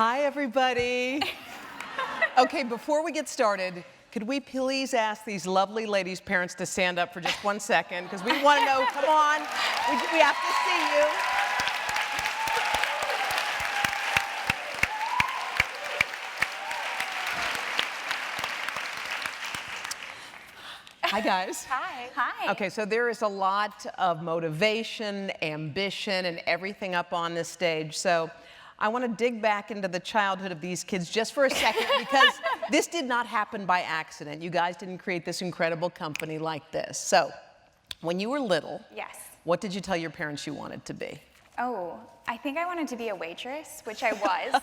Hi, everybody. Okay, before we get started, could we please ask these lovely ladies' parents to stand up for just 1 second? Because we want to know, come on, we have to see you. Hi, guys. Hi. Hi. Okay, so there is a lot of motivation, ambition, and everything up on this stage. So I want to dig back into the childhood of these kids just for a second, because this did not happen by accident. You guys didn't create this incredible company like this. So when you were little, Yes. what did you tell your parents you wanted to be? Oh, I think I wanted to be a waitress, which I was.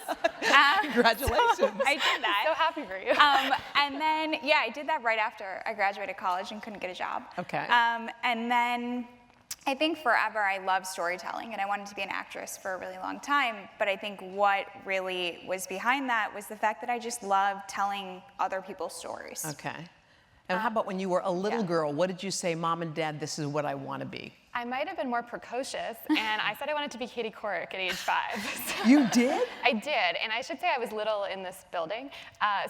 Congratulations. So I did that. So happy for you. And then, yeah, I did that right after I graduated college and couldn't get a job. Okay. And then I think forever I loved storytelling, and I wanted to be an actress for a really long time. But I think what really was behind that was the fact that I just loved telling other people's stories. Okay. And how about when you were a little girl, what did you say, Mom and Dad, this is what I want to be? I might have been more precocious, and I said I wanted to be Katie Couric at age 5. So You did? I did, and I should say I was little in this building.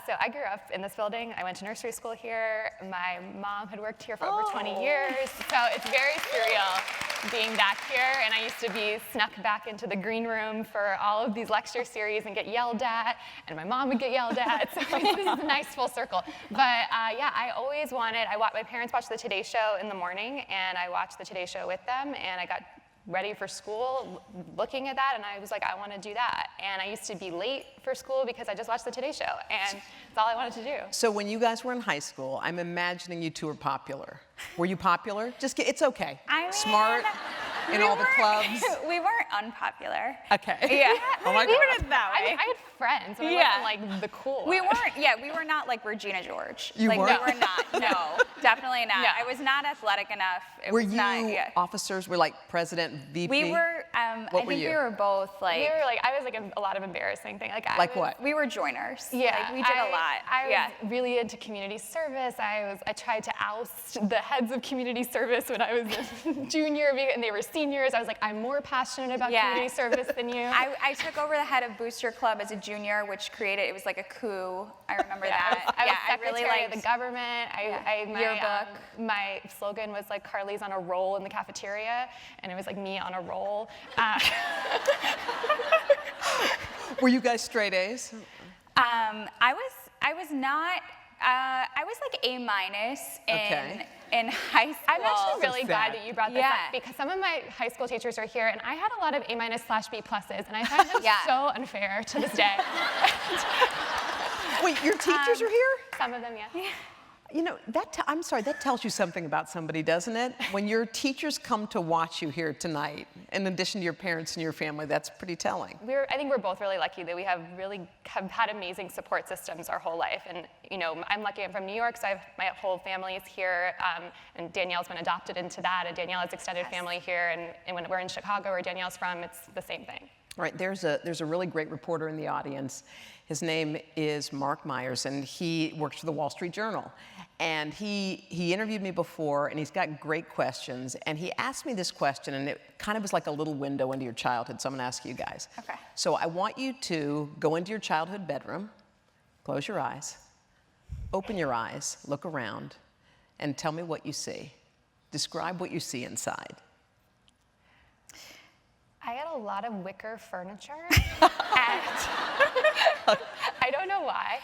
So I grew up in this building. I went to nursery school here. My mom had worked here for over 20 years, so it's very surreal being back here. And I used to be snuck back into the green room for all of these lecture series and get yelled at, and my mom would get yelled at. So this is a nice full circle. But yeah, I always wanted, my parents watched the Today Show in the morning, and I watched the Today Show with them, and I got ready for school looking at that, and I was like, I want to do that. And I used to be late for school because I just watched the Today Show, and that's all I wanted to do. So when you guys were in high school, I'm imagining you two were popular. Were you popular? It's okay. I mean, Smart in all the clubs. We weren't unpopular. Okay. Yeah. Oh my we God. put it that way. I had friends, but Yeah. I wasn't like the cool We one. we were not like Regina George. You like, weren't? we were not, no, definitely not. No. I was not athletic enough. It Were was you not, yeah. officers? Were like president, VP? We were, I What were think you? we were both like, We were like, I was like a lot of embarrassing things. Like was, what? we were joiners. Yeah, Like, we did a lot. I yeah. was really into community service. I tried to oust the heads of community service when I was a junior, and they were seniors. I was like, I'm more passionate about Yeah. community service than you. I took over the head of Booster Club as a junior, which created, it was like a coup. I remember Yeah, that. I was I really secretary liked of the government. yearbook. My slogan was like Carly's on a roll in the cafeteria, and it was like me on a roll. Were you guys straight A's? I was not. I was like A- Okay. in high school. I'm actually really sad. glad that you brought this Yeah. up, because some of my high school teachers are here, and I had a lot of A-/B pluses, and I find them Yeah. so unfair to this day. Wait, your teachers are here? Some of them, yeah. You know, I'm sorry, that tells you something about somebody, doesn't it? When your teachers come to watch you here tonight, in addition to your parents and your family, that's pretty telling. I think we're both really lucky that we have had amazing support systems our whole life. And you know, I'm lucky I'm from New York, so my whole family is here, and Danielle's been adopted into that, and Danielle has extended family here, and when we're in Chicago, where Danielle's from, it's the same thing. All right, there's a really great reporter in the audience. His name is Mark Myers, and he works for the Wall Street Journal. And he interviewed me before, and he's got great questions. And he asked me this question, and it kind of was like a little window into your childhood, so I'm gonna ask you guys. Okay. So I want you to go into your childhood bedroom, close your eyes, open your eyes, look around, and tell me what you see. Describe what you see inside. I had a lot of wicker furniture, and I don't know why.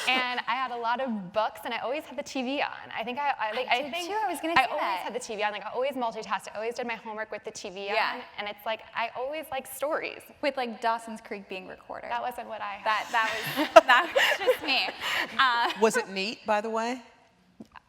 And I had a lot of books, and I always had the TV on. I think I did too. I was gonna say always that. had the TV on. Like I always multitasked. I always did my homework with the TV Yeah. on, and it's like I always like stories. with like Dawson's Creek being recorded. That wasn't what I had. That was just me. Was it neat, by the way?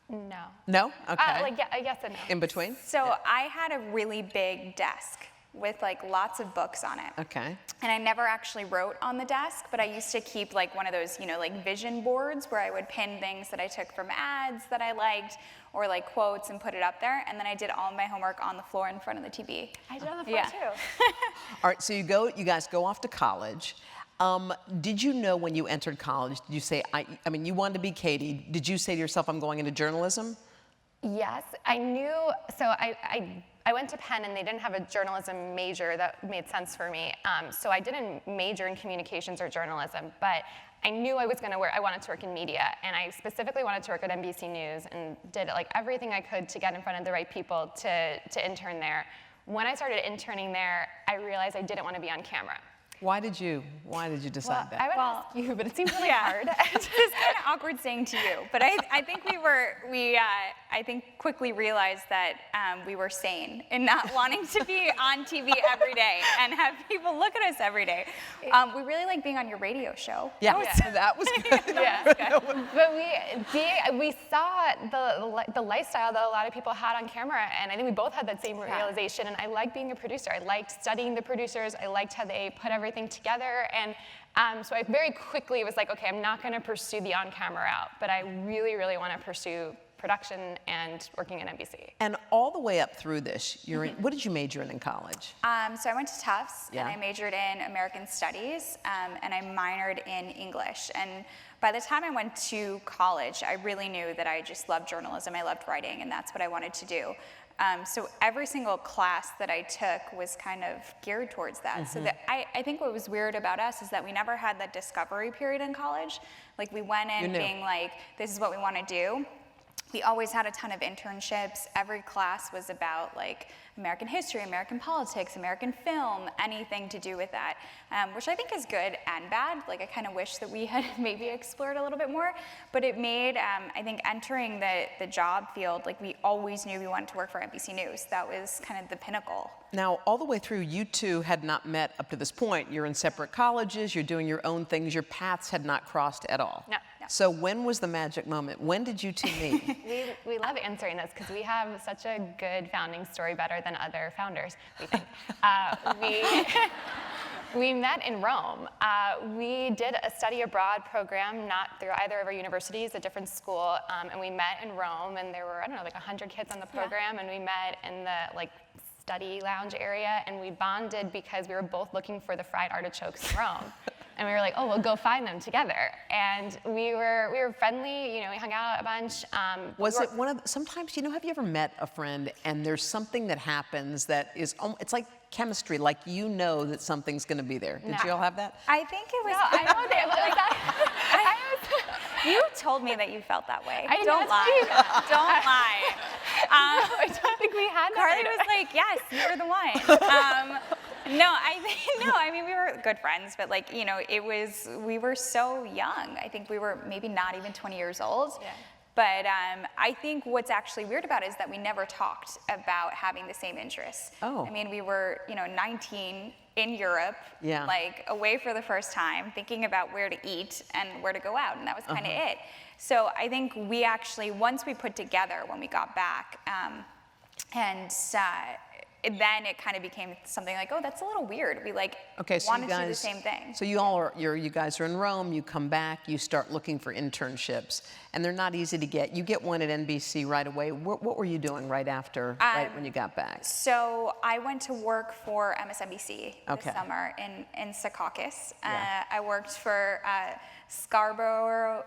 No. No? Okay. Like yeah, yes and no. In between? So I had a really big desk with like lots of books on it. Okay. And I never actually wrote on the desk, but I used to keep like one of those, like vision boards where I would pin things that I took from ads that I liked, or like quotes, and put it up there. And then I did all my homework on the floor in front of the TV. I did on the floor Yeah. too. All right, so you guys go off to college. Did you know when you entered college, did you say, I mean, you wanted to be Katie. Did you say to yourself, I'm going into journalism? Yes, I knew. So I I went to Penn and they didn't have a journalism major that made sense for me. So I didn't major in communications or journalism, but I knew I wanted to work in media, and I specifically wanted to work at NBC News and did like everything I could to get in front of the right people to intern there. When I started interning there, I realized I didn't want to be on camera. Why did you decide that? I would ask you, but it seems really hard. It's kind of awkward saying to you, but I think I think quickly realized that we were sane in not wanting to be on TV every day and have people look at us every day. We really like being on your radio show. Yeah, that was good. Yeah. But we saw the lifestyle that a lot of people had on camera, and I think we both had that same realization. And I liked being a producer. I liked studying the producers. I liked how they put everything together, and so I very quickly was like, okay, I'm not going to pursue the on-camera route, but I really, really want to pursue production and working at NBC. And all the way up through this, what did you major in college? So I went to Tufts, and I majored in American Studies, and I minored in English. And by the time I went to college, I really knew that I just loved journalism. I loved writing, and that's what I wanted to do. So every single class that I took was kind of geared towards that. So I think what was weird about us is that we never had that discovery period in college. Like we went in being like, this is what we want to do. We always had a ton of internships. Every class was about like American history, American politics, American film, anything to do with that, which I think is good and bad. Like I kind of wish that we had maybe explored a little bit more, but it made, I think entering the job field, like we always knew we wanted to work for NBC News. That was kind of the pinnacle. Now, all the way through, you two had not met up to this point. You're in separate colleges, you're doing your own things, your paths had not crossed at all. No. So when was the magic moment? When did you two meet? We love answering this because we have such a good founding story, better than other founders, we think. We met in Rome. We did a study abroad program, not through either of our universities, a different school, and we met in Rome, and there were, I don't know, like 100 kids on the program, and we met in the study lounge area, and we bonded because we were both looking for the fried artichokes in Rome. And we were like, oh, we'll go find them together. And we were friendly, we hung out a bunch. Was it one of sometimes, have you ever met a friend and there's something that happens that is, it's like chemistry, like that something's gonna be there. Did you all have that? I think it was. No, I don't think like that. You told me that you felt that way. Don't lie. Don't lie. I don't think we had that. Carly was like, yes, you're the one. I mean, we were good friends, but we were so young. I think we were maybe not even 20 years old. Yeah. But I think what's actually weird about it is that we never talked about having the same interests. Oh. I mean, we were, 19 in Europe, away for the first time, thinking about where to eat and where to go out, and that was kind of it. So I think we actually, once we put together when we got back, then it kind of became something like, oh, that's a little weird. We wanted to do the same thing. So you guys are in Rome, you come back, you start looking for internships, and they're not easy to get. You get one at NBC right away. What were you doing right after, right when you got back? So I went to work for MSNBC this summer in Secaucus. I worked for Scarborough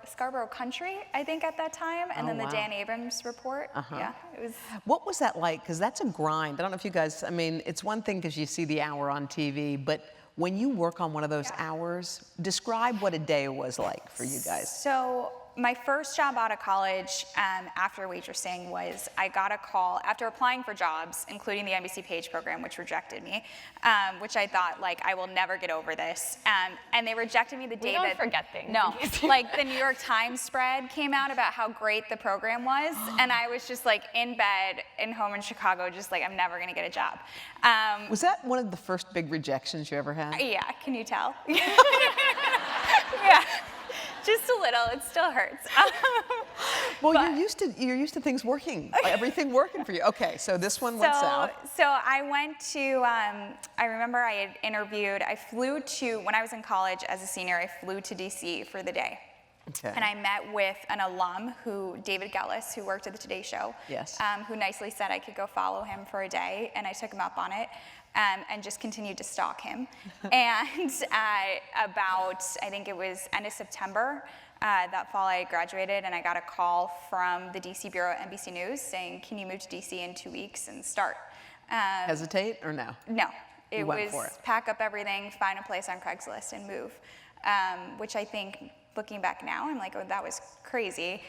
Country, I think, at that time, and then the Dan Abrams Report. Yeah, it was. What was that like? Because that's a grind. I don't know if you guys. I mean, it's one thing because you see the hour on TV, but when you work on one of those hours, describe what a day was like for you guys. So my first job out of college after waitressing was I got a call after applying for jobs, including the NBC Page program, which rejected me, which I thought, I will never get over this. And they rejected me the day that... We don't forget things. No, the New York Times spread came out about how great the program was, and I was just in bed home in Chicago, just I'm never gonna get a job. Was that one of the first big rejections you ever had? Yeah, can you tell? Yeah. Just a little. It still hurts. Well, you're used to things working, everything working for you. Okay, so this one went south. So I went to. I remember I had interviewed. I flew to when I was in college as a senior. I flew to DC for the day. Okay. And I met with an alum David Gellis, who worked at the Today Show. Yes. Who nicely said I could go follow him for a day, and I took him up on it. And just continued to stalk him. And about, I think it was end of September, that fall I graduated, and I got a call from the DC bureau at NBC News saying, can you move to DC in 2 weeks and start? Hesitate or no? No, You it went was for it. pack up everything, find a place on Craigslist, and move. Which I think, looking back now, I'm like, oh, that was crazy.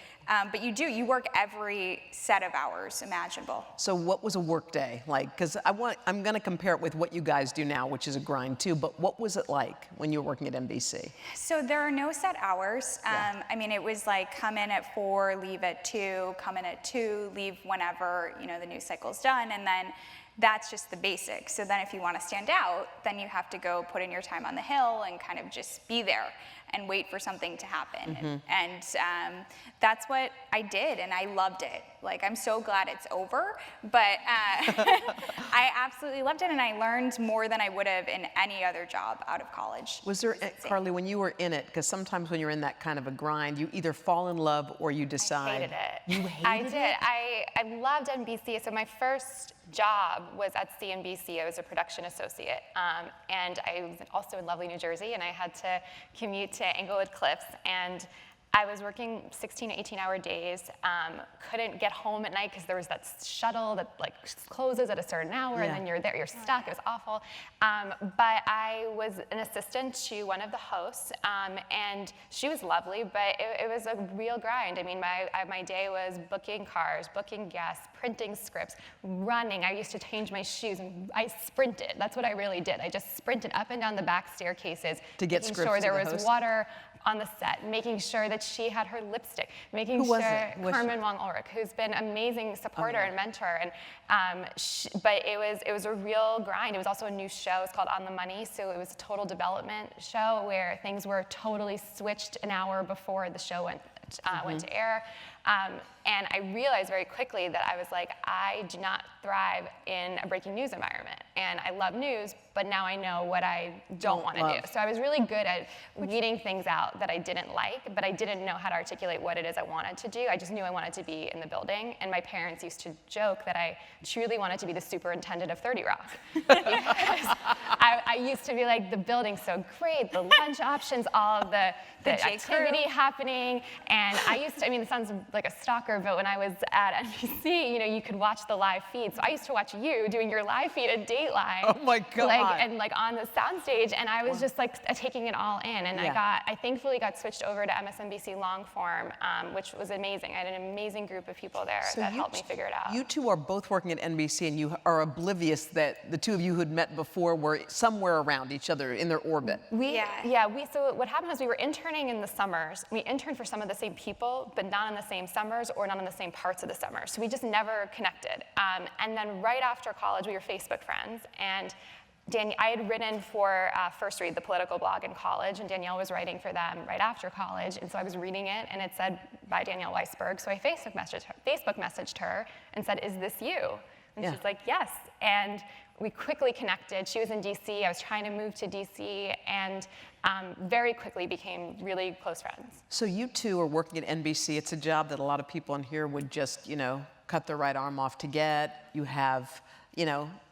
But you work every set of hours imaginable. So what was a work day like? Because I'm going to compare it with what you guys do now, which is a grind too. But what was it like when you were working at NBC? So there are no set hours. Yeah. I mean, it was like come in at 4, leave at 2, come in at 2, leave whenever the news cycle's done, and then that's just the basics. So then if you want to stand out, then you have to go put in your time on the Hill and kind of just be there and wait for something to happen. And that's what I did, and I loved it. Like, I'm so glad it's over, but I absolutely loved it, and I learned more than I would have in any other job out of college. Was there, Carly, when you were in it, because sometimes when you're in that kind of a grind, you either fall in love or you decide. I hated it. You hated I it? did. I loved NBC. So my first job was at CNBC. I was a production associate. And I was also in lovely New Jersey, and I had to commute to Englewood Cliffs. And I was working 16 to 18-hour days, couldn't get home at night because there was that shuttle that like closes at a certain hour, and then you're there, you're stuck. It was awful. But I was an assistant to one of the hosts, and she was lovely, but it was a real grind. I mean, my day was booking cars, booking guests, printing scripts, running. I used to change my shoes, and I sprinted. That's what I really did. I just sprinted up and down the back staircases to get making scripts sure to there the was host? water on the set, making sure that she had her lipstick, making Who was sure it? Was Carmen Wong Ulrich, who's been an amazing supporter and mentor, and but it was a real grind. It was also a new show. It's called On the Money, so it was a total development show where things were totally switched an hour before the show went to air. And I realized very quickly that I was like, I do not thrive in a breaking news environment. And I love news, but now I know what I don't want to do. So I was really good at weeding things out that I didn't like, but I didn't know how to articulate what it is I wanted to do. I just knew I wanted to be in the building. And my parents used to joke that I truly wanted to be the superintendent of 30 Rock. Because I used to be like, the building's so great, the lunch options, all of the activity happening. And I used to, I mean, it sounds like a stalker, but when I was at NBC, you could watch the live feed. So I used to watch you doing your live feed at Dateline. Oh my God. And on the soundstage, and I was just like taking it all in. And I thankfully got switched over to MSNBC long form, which was amazing. I had an amazing group of people there that helped me figure it out. You two are both working at NBC, and you are oblivious that the two of you who had met before were somewhere around each other in their orbit. So what happened was we were interning in the summers. We interned for some of the same people, but not in the same summers or not in the same parts of the summer. So we just never connected. And then right after college, we were Facebook friends. And I had written for First Read, the political blog in college, and Danielle was writing for them right after college. And so I was reading it, and it said, by Danielle Weisberg. So I Facebook messaged her and said, is this you? And she's like, yes. And we quickly connected. She was in DC. I was trying to move to DC, and very quickly became really close friends. So you two are working at NBC. It's a job that a lot of people in here would just, cut their right arm off to get. You have,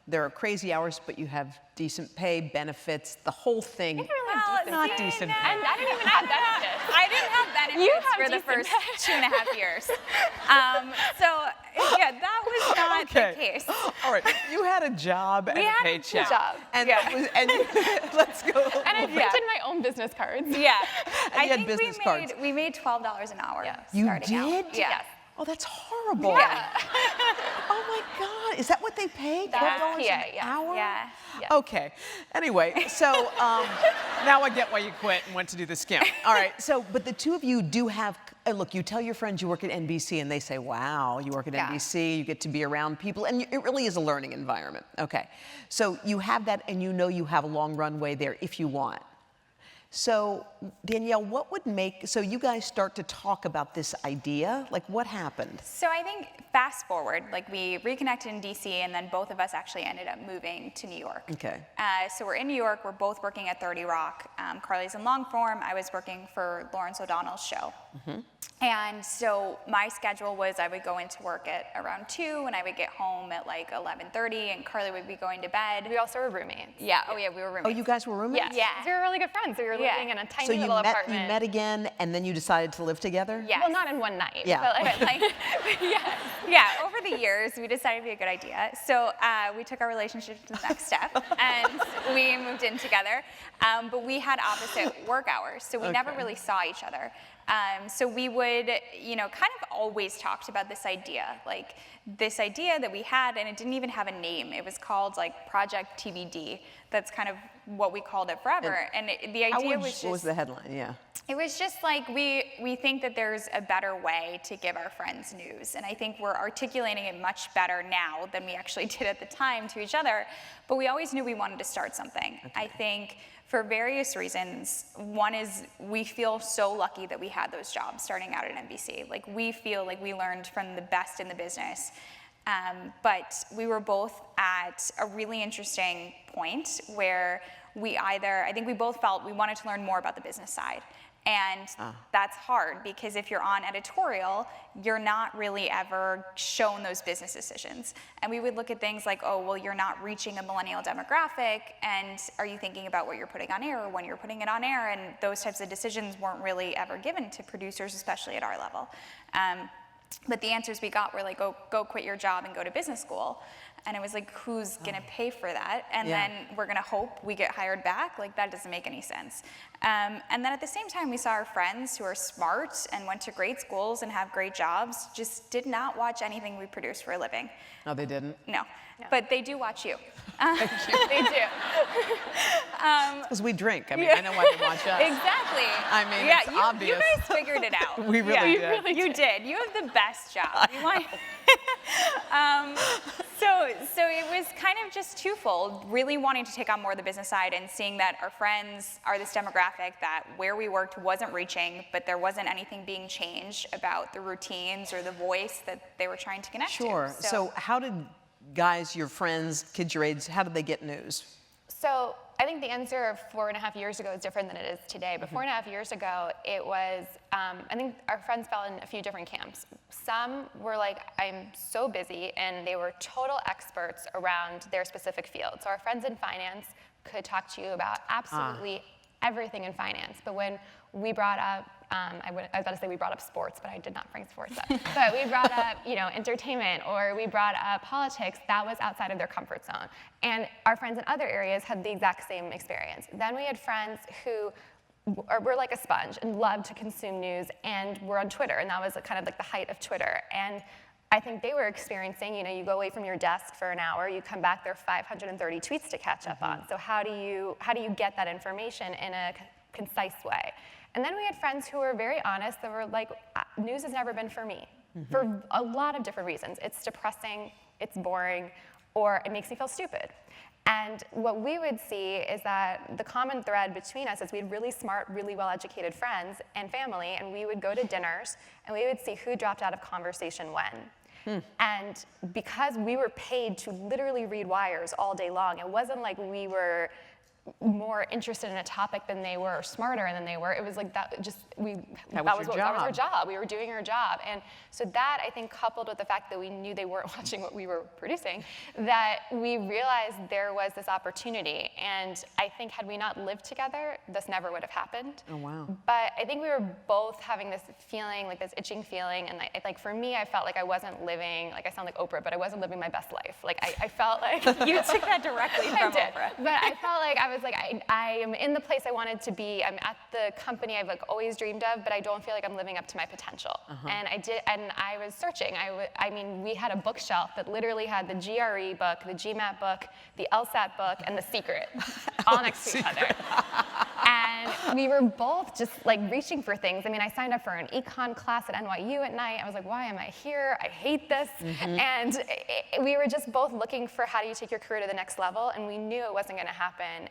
there are crazy hours, but you have decent pay, benefits, the whole thing. Not decent pay. And I didn't even have benefits. I didn't have benefits for the first 2.5 years. So yeah, that was not the case. All right, you had a job and a paycheck. And let's go. And I printed my own business cards. Yeah. And you had business cards. We made $12 an hour. You starting did? out. Yeah. Oh, that's horrible. Yeah. Oh my God, is that what they pay? $12 an hour? Yeah. Okay. Anyway, so now I get why you quit and went to do theSkimm. All right. So, but the two of you do have. Look, you tell your friends you work at NBC, and they say, "Wow, you work at NBC. You get to be around people, and it really is a learning environment." Okay. So you have that, and you have a long runway there if you want. So, Danielle, what would so you guys start to talk about this idea? Like, what happened? So I think fast forward, like we reconnected in DC, and then both of us actually ended up moving to New York. Okay. So we're in New York, we're both working at 30 Rock. Carly's in long form, I was working for Lawrence O'Donnell's show. And so my schedule was I would go into work at around 2, and I would get home at like 11:30, and Carly would be going to bed. We also were roommates. Yeah. Oh yeah, we were roommates. Oh, you guys were roommates? Yeah. Yeah. We were really good friends. We were living in a tiny So you little met, apartment. you met again, and then you decided to live together? Yes. Well, not in one night. Yeah. But like, Yeah, over the years, we decided to be a good idea. So we took our relationship to the next step, and we moved in together. But we had opposite work hours, so we never really saw each other. So we would, kind of always talked about this idea that we had, and it didn't even have a name. It was called like Project TBD. That's kind of what we called it forever. And the idea was just, what was the headline? Yeah. it was just like we think that there's a better way to give our friends news, and I think we're articulating it much better now than we actually did at the time to each other, but we always knew we wanted to start something. Okay. I think for various reasons. One is we feel so lucky that we had those jobs starting out at NBC. Like we feel like we learned from the best in the business. But we were both at a really interesting point where I think we both felt we wanted to learn more about the business side. And that's hard because if you're on editorial, you're not really ever shown those business decisions. And we would look at things like, oh, well, you're not reaching a millennial demographic, and are you thinking about what you're putting on air or when you're putting it on air? And those types of decisions weren't really ever given to producers, especially at our level. But the answers we got were like, go quit your job and go to business school. And it was like, who's gonna pay for that? And then we're gonna hope we get hired back? Like, that doesn't make any sense. And then at the same time, we saw our friends who are smart and went to great schools and have great jobs just did not watch anything we produce for a living. No, they didn't? No. But they do watch you. they do. Because we drink. I mean, I know why they watch us. Exactly. I mean, it's obvious. You guys figured it out. We really did. You did. You have the best job. So it was kind of just twofold, really wanting to take on more of the business side and seeing that our friends are this demographic that where we worked wasn't reaching, but there wasn't anything being changed about the routines or the voice that they were trying to connect to. Sure. So how did guys, your friends, kids your age, how did they get news? So I think the answer of 4.5 years ago is different than it is today. But 4.5 years ago, it was, I think our friends fell in a few different camps. Some were like, I'm so busy, and they were total experts around their specific field. So our friends in finance could talk to you about absolutely everything in finance. But when we brought up, I was about to say we brought up sports, but I did not bring sports up. But we brought up, entertainment, or we brought up politics. That was outside of their comfort zone. And our friends in other areas had the exact same experience. Then we had friends who were like a sponge and loved to consume news and were on Twitter, and that was kind of like the height of Twitter. And I think they were experiencing, you go away from your desk for an hour, you come back, there are 530 tweets to catch up on. So how do you get that information in a concise way? And then we had friends who were very honest that were like, news has never been for me, for a lot of different reasons. It's depressing, it's boring, or it makes me feel stupid. And what we would see is that the common thread between us is we had really smart, really well-educated friends and family, and we would go to dinners, and we would see who dropped out of conversation when. And because we were paid to literally read wires all day long, it wasn't like we were more interested in a topic than they were, or smarter than they were. It was like that was our job. We were doing our job. And so that, I think, coupled with the fact that we knew they weren't watching what we were producing, that we realized there was this opportunity. And I think had we not lived together, this never would have happened. Oh, wow. But I think we were both having this feeling, like this itching feeling. And like for me, I felt like I wasn't living, like I sound like Oprah, but I wasn't living my best life. Like I felt like you took that directly from Oprah. But I felt like I was like, I am in the place I wanted to be. I'm at the company I've always dreamed of, but I don't feel like I'm living up to my potential. And I was searching. I mean, we had a bookshelf that literally had the GRE book, the GMAT book, the LSAT book, and The Secret, all next to each other. And we were both just like reaching for things. I mean, I signed up for an econ class at NYU at night. I was like, why am I here? I hate this. And we were just both looking for how do you take your career to the next level, and we knew it wasn't going to happen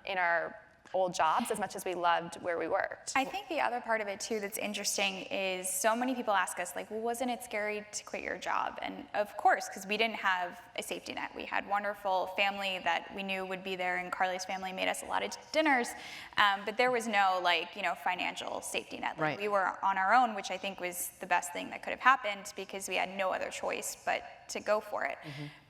in our old jobs as much as we loved where we worked. I think the other part of it too that's interesting is so many people ask us like, well, wasn't it scary to quit your job? And of course, because we didn't have a safety net. We had wonderful family that we knew would be there, and Carly's family made us a lot of dinners, but there was no financial safety net. Like, we were on our own, which I think was the best thing that could have happened because we had no other choice but to go for it.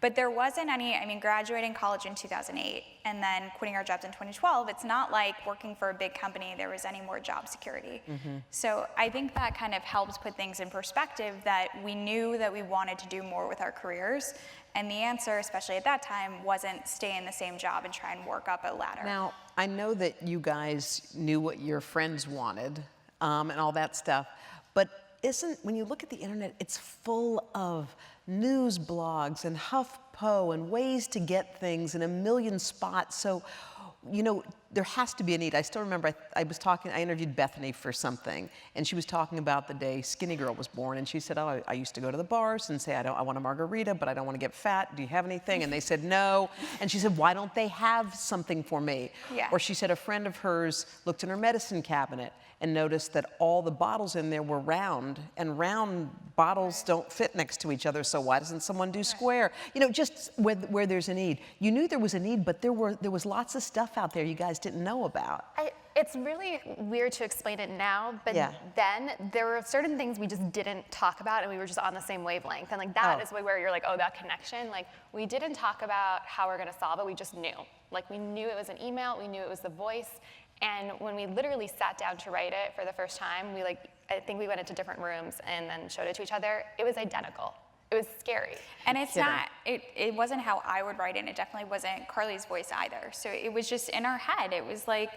But there wasn't any, I mean, graduating college in 2008 and then quitting our jobs in 2012, it's not like working for a big company, there was any more job security. So I think that kind of helped put things in perspective, that we knew that we wanted to do more with our careers. And the answer, especially at that time, wasn't stay in the same job and try and work up a ladder. Now, I know that you guys knew what your friends wanted and all that stuff, but when you look at the internet, it's full of news blogs and HuffPo and ways to get things in a million spots. So, you know, there has to be a need. I still remember I interviewed Bethany for something, and she was talking about the day Skinny Girl was born, and she said, oh, I used to go to the bars and say, I want a margarita, but I don't want to get fat. Do you have anything? And they said, no. And she said, why don't they have something for me? Yeah. Or she said a friend of hers looked in her medicine cabinet and noticed that all the bottles in there were round, and round bottles don't fit next to each other, so why doesn't someone do square? You know, just where there's a need. You knew there was a need, but there was lots of stuff out there you guys didn't know about. It's really weird to explain it now, but then there were certain things we just didn't talk about, and we were just on the same wavelength. And like that is where you're like, oh, that connection. Like we didn't talk about how we're gonna solve it, we just knew. Like we knew it was an email, we knew it was the voice. And when we literally sat down to write it for the first time, I think we went into different rooms and then showed it to each other. It was identical. It was scary. And it's not, it wasn't how I would write it, and it definitely wasn't Carly's voice either. So it was just in our head. It was like,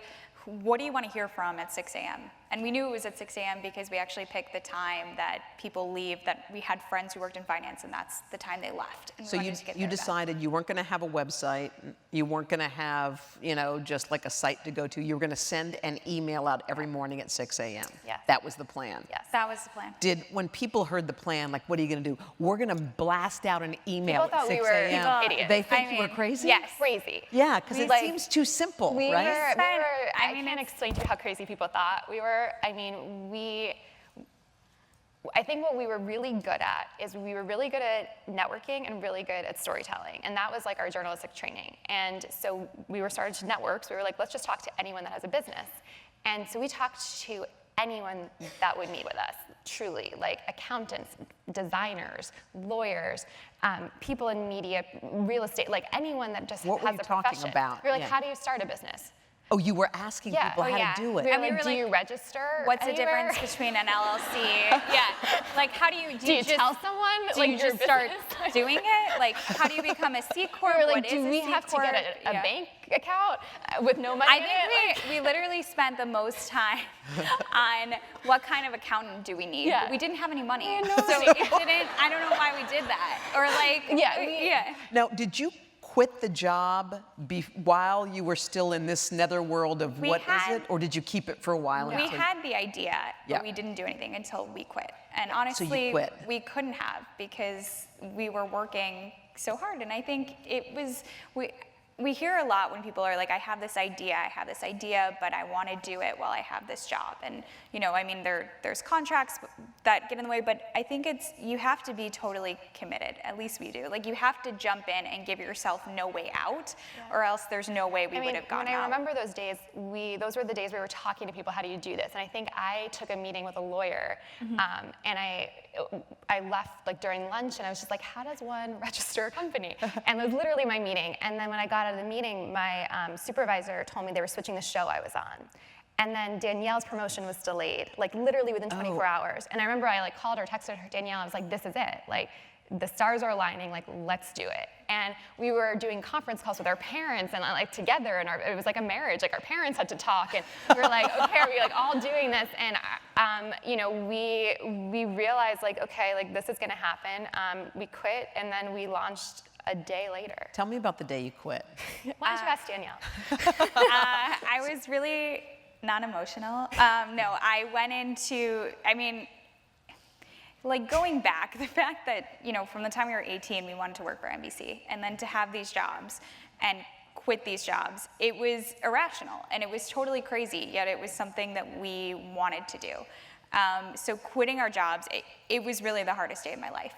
what do you want to hear from at 6 a.m.? And we knew it was at 6 a.m. because we actually picked the time that people leave, that we had friends who worked in finance, and that's the time they left. And so you decided you weren't going to have a website, you weren't going to have, you know, just like a site to go to. You were going to send an email out every morning at 6 a.m. Yes. That was the plan. Yes. That was the plan. When people heard the plan, like, what are you going to do? We're going to blast out an email at 6 a.m. Idiots. They think you were crazy? Yes, crazy. Yeah, because it seems too simple, right? I can't explain to you how crazy people thought we were. I think what we were really good at is we were really good at networking and really good at storytelling. And that was like our journalistic training. And so we were started to network. So we were like, let's just talk to anyone that has a business. And so we talked to anyone that would meet with us, truly, like accountants, designers, lawyers, people in media, real estate, like anyone that just has a profession. What were you talking about? We were like, how do you start a business? Oh, you were asking people how to do it. We were like, do you register? What's the anywhere? difference between an LLC? Like, how do you just tell someone? Do you just start doing it? Like, how do you become a C corp? We were like, what is do we a C have to corp? get a bank account with no money in it? I think we literally spent the most time on what kind of accountant do we need. Yeah. We didn't have any money, no so money. it didn't. I don't know why we did that. Or like, Now, did you quit the job while you were still in this netherworld of what is it, or did you keep it for a while? We had the idea, but we didn't do anything until we quit. And honestly, so you quit. We couldn't have, because we were working so hard. And I think it was, we hear a lot when people are like, I have this idea, but I want to do it while I have this job. And, you know, I mean, there's contracts that get in the way, but I think you have to be totally committed. At least we do. Like, you have to jump in and give yourself no way out, or else there's no way we would have gone out. When I remember those days, those were the days we were talking to people, how do you do this? And I think I took a meeting with a lawyer, and I left like during lunch, and I was just like, how does one register a company? And it was literally my meeting. And then when I got out of the meeting, my supervisor told me they were switching the show I was on. And then Danielle's promotion was delayed, like literally within 24 hours. And I remember I like called her, texted her, Danielle, I was like, this is it. Like, the stars are aligning, like, let's do it. And we were doing conference calls with our parents and like together, and it was like a marriage, like our parents had to talk, and we were like, okay, are we like all doing this? And you know, we realized like, okay, like this is gonna happen. We quit, and then we launched a day later. Tell me about the day you quit. Why don't you ask Danielle? I was really not emotional. No, I went into, I mean, like going back, the fact that, you know, from the time we were 18, we wanted to work for NBC, and then to have these jobs and quit these jobs, it was irrational, and it was totally crazy, yet it was something that we wanted to do. So quitting our jobs, it was really the hardest day of my life.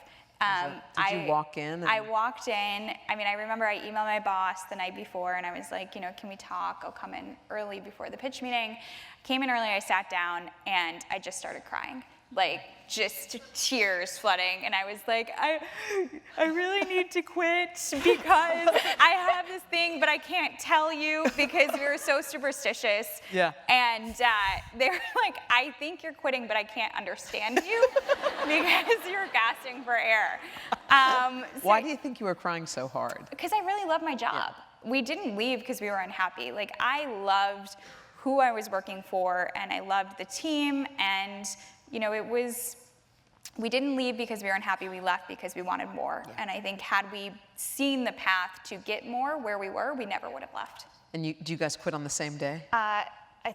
Did you walk in? I walked in. I mean, I remember I emailed my boss the night before, and I was like, you know, can we talk? I'll come in early before the pitch meeting. Came in early, I sat down, and I just started crying. like just tears flooding, and I was like, I really need to quit because I have this thing, but I can't tell you because we were so superstitious. Yeah. And they were like, I think you're quitting, but I can't understand you because you're gasping for air. Why do you think you were crying so hard? Because I really love my job. We didn't leave because we were unhappy. Like, I loved who I was working for, and I loved the team, and you know, we didn't leave because we were unhappy, we left because we wanted more. And I think had we seen the path to get more where we were, we never would have left. And do you guys quit on the same day? I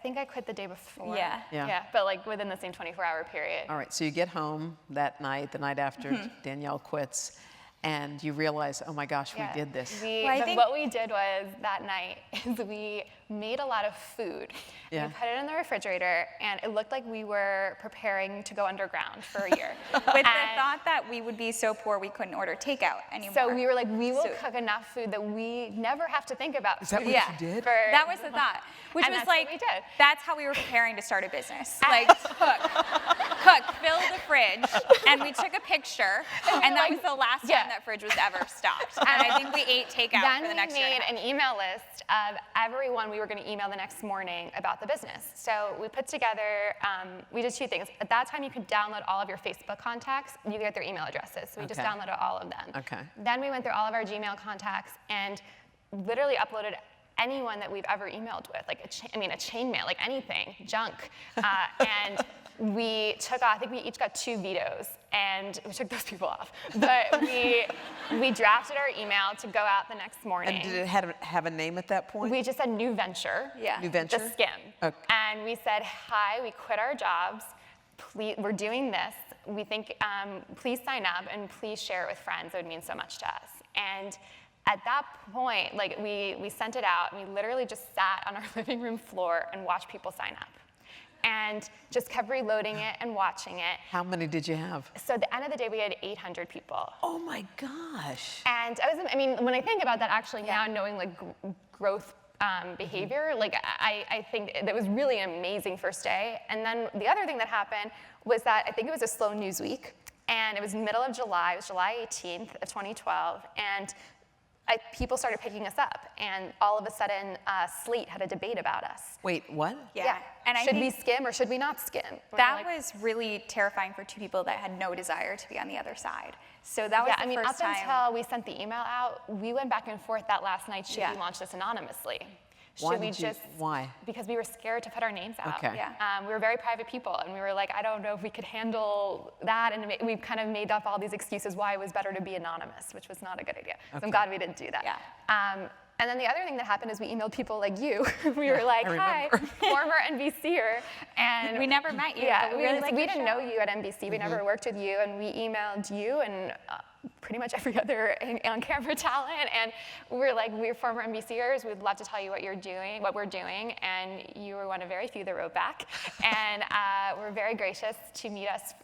think I quit the day before. Yeah. Yeah, but like within the same 24-hour period. All right, so you get home that night, the night after Danielle quits, and you realize, oh my gosh, we did this. What we did was that night is we made a lot of food. Yeah. We put it in the refrigerator, and it looked like we were preparing to go underground for a year. With the thought that we would be so poor we couldn't order takeout anymore. So we were like, we will cook enough food that we never have to think about Is that food. what you did? That was the thought. Which And was that's like, what we did. that's how we were preparing to start a business. Like, cook, fill the fridge, and we took a picture, and that was the last time that fridge was ever stopped. And I think we ate takeout for the next year. Then we made an email list of everyone we were going to email the next morning about the business. So we put together, we did two things. At that time, you could download all of your Facebook contacts. You could get their email addresses. So we just downloaded all of them. Okay. Then we went through all of our Gmail contacts and literally uploaded anyone that we've ever emailed with, like a chain mail, like anything, junk. And we took off, I think we each got 2 vetoes, and we took those people off. But we drafted our email to go out the next morning. And did it have a name at that point? We just said New Venture. Yeah. New Venture? The Skim. Okay. And we said, hi, we quit our jobs. Please, we're doing this. We think, please sign up and please share it with friends. It would mean so much to us. And at that point, like we sent it out, and we literally just sat on our living room floor and watched people sign up. And just kept reloading it and watching it. How many did you have? So at the end of the day, we had 800 people. Oh my gosh. And I mean, when I think about that actually now, knowing like growth behavior, like I think that was really an amazing first day. And then the other thing that happened was that I think it was a slow news week, and it was middle of July, it was July 18th of 2012, and people started picking us up, and all of a sudden, Slate had a debate about us. Wait, what? Yeah. And I should think we skim or should we not skim? that was really terrifying for 2 people that had no desire to be on the other side. So that was the first time. Up until we sent the email out, we went back and forth that last night. Should we launch this anonymously? Why? Because we were scared to put our names out. Okay. Yeah. We were very private people, and we were like, I don't know if we could handle that, and we kind of made up all these excuses why it was better to be anonymous, which was not a good idea. So I'm glad we didn't do that. Yeah. And then the other thing that happened is we emailed people like you. We were like, hi, former NBCer. And we never met you. Yeah, but we didn't know you at NBC. We never worked with you, and we emailed you and pretty much every other on-camera talent, and we're like, we're former NBCers. We'd love to tell you what we're doing, and you were one of very few that wrote back, and we're very gracious to meet us.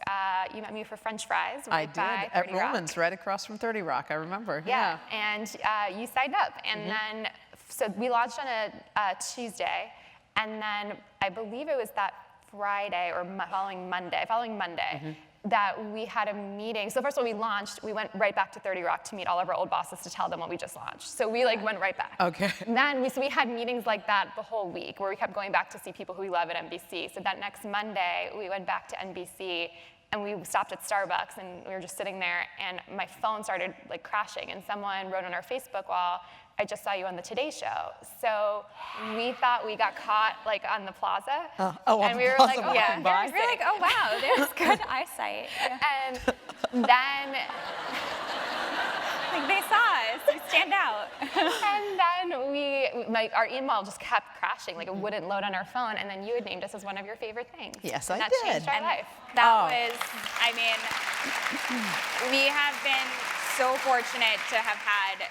You met me for French fries. I did at Rollman's, right across from 30 Rock. I remember. Yeah, and you signed up, and then so we launched on a Tuesday, and then I believe it was that Friday or following Monday. That we had a meeting. So first when we launched, we went right back to 30 Rock to meet all of our old bosses to tell them what we just launched. So we went right back. Okay. And then we had meetings like that the whole week where we kept going back to see people who we love at NBC. So that next Monday, we went back to NBC, and we stopped at Starbucks, and we were just sitting there, and my phone started like crashing, and someone wrote on our Facebook wall, I just saw you on the Today Show. So we thought we got caught like on the plaza. And we were like, oh yeah. yeah. We're like, oh wow, there's good eyesight. Yeah. And then Like they saw us, we stand out. and then our email just kept crashing, like it wouldn't load on our phone, and then you had named us as one of your favorite things. Yes, and I that did. changed our life. That was, I mean, we have been so fortunate to have had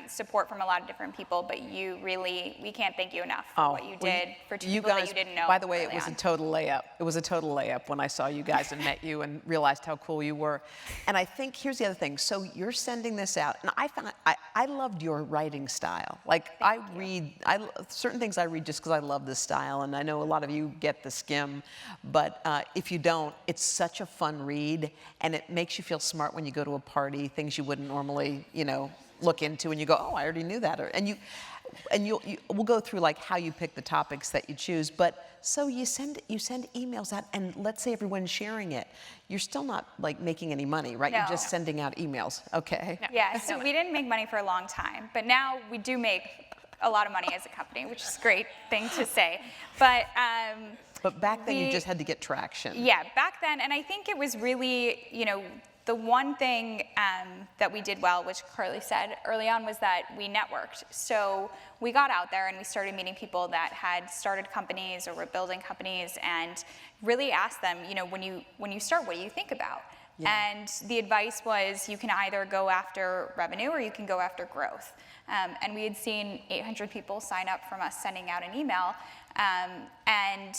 support from a lot of different people, but we can't thank you enough for what you did for two people that you didn't know. By the way, it early was on. a total layup. It was a total layup when I saw you guys and met you and realized how cool you were. And I think here's the other thing. So you're sending this out, and I loved your writing style. Like certain things I read just because I love this style, and I know a lot of you get the skim, but if you don't, it's such a fun read, and it makes you feel smart when you go to a party, things you wouldn't normally, look into, and you go, oh, I already knew that, we'll go through like how you pick the topics that you choose. But so you send emails out, and let's say everyone's sharing it. You're still not like making any money, right? No. You're just sending out emails. Okay. No. Yeah, so we didn't make money for a long time, but now we do make a lot of money as a company, which is a great thing to say. But back then you just had to get traction. Yeah, back then, and I think it was really, the one thing that we did well, which Carly said early on, was that we networked. So we got out there and we started meeting people that had started companies or were building companies, and really asked them, when you start, what do you think about? Yeah. And the advice was, you can either go after revenue or you can go after growth. And we had seen 800 people sign up from us sending out an email, and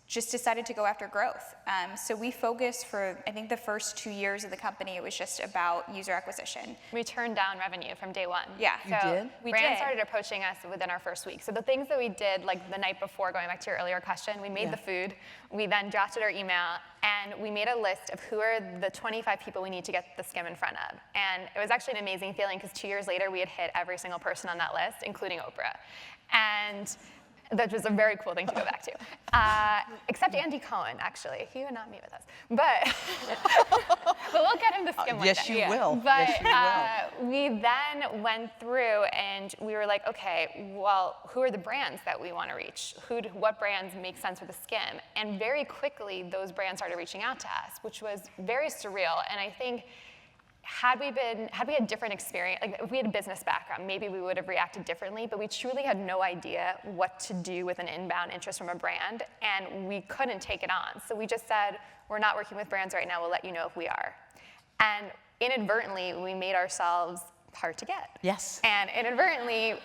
just decided to go after growth. So we focused for, I think, the first 2 years of the company, it was just about user acquisition. We turned down revenue from day one. Yeah. You did? Brands started approaching us within our first week. So the things that we did, like the night before, going back to your earlier question, we made the food, we then drafted our email, and we made a list of who are the 25 people we need to get the skim in front of. And it was actually an amazing feeling, because 2 years later, we had hit every single person on that list, including Oprah. And that was a very cool thing to go back to. Except Andy Cohen, actually. He would not meet with us. But we'll get him to skim one Yes, day. you will. But Yes, you will. we then went through and we were like, okay, well, who are the brands that we want to reach? What brands make sense for the skim? And very quickly, those brands started reaching out to us, which was very surreal. And I think had we had different experience, like if we had a business background, maybe we would have reacted differently, but we truly had no idea what to do with an inbound interest from a brand, and we couldn't take it on. So we just said, we're not working with brands right now, we'll let you know if we are. And inadvertently, we made ourselves hard to get. Yes. And inadvertently,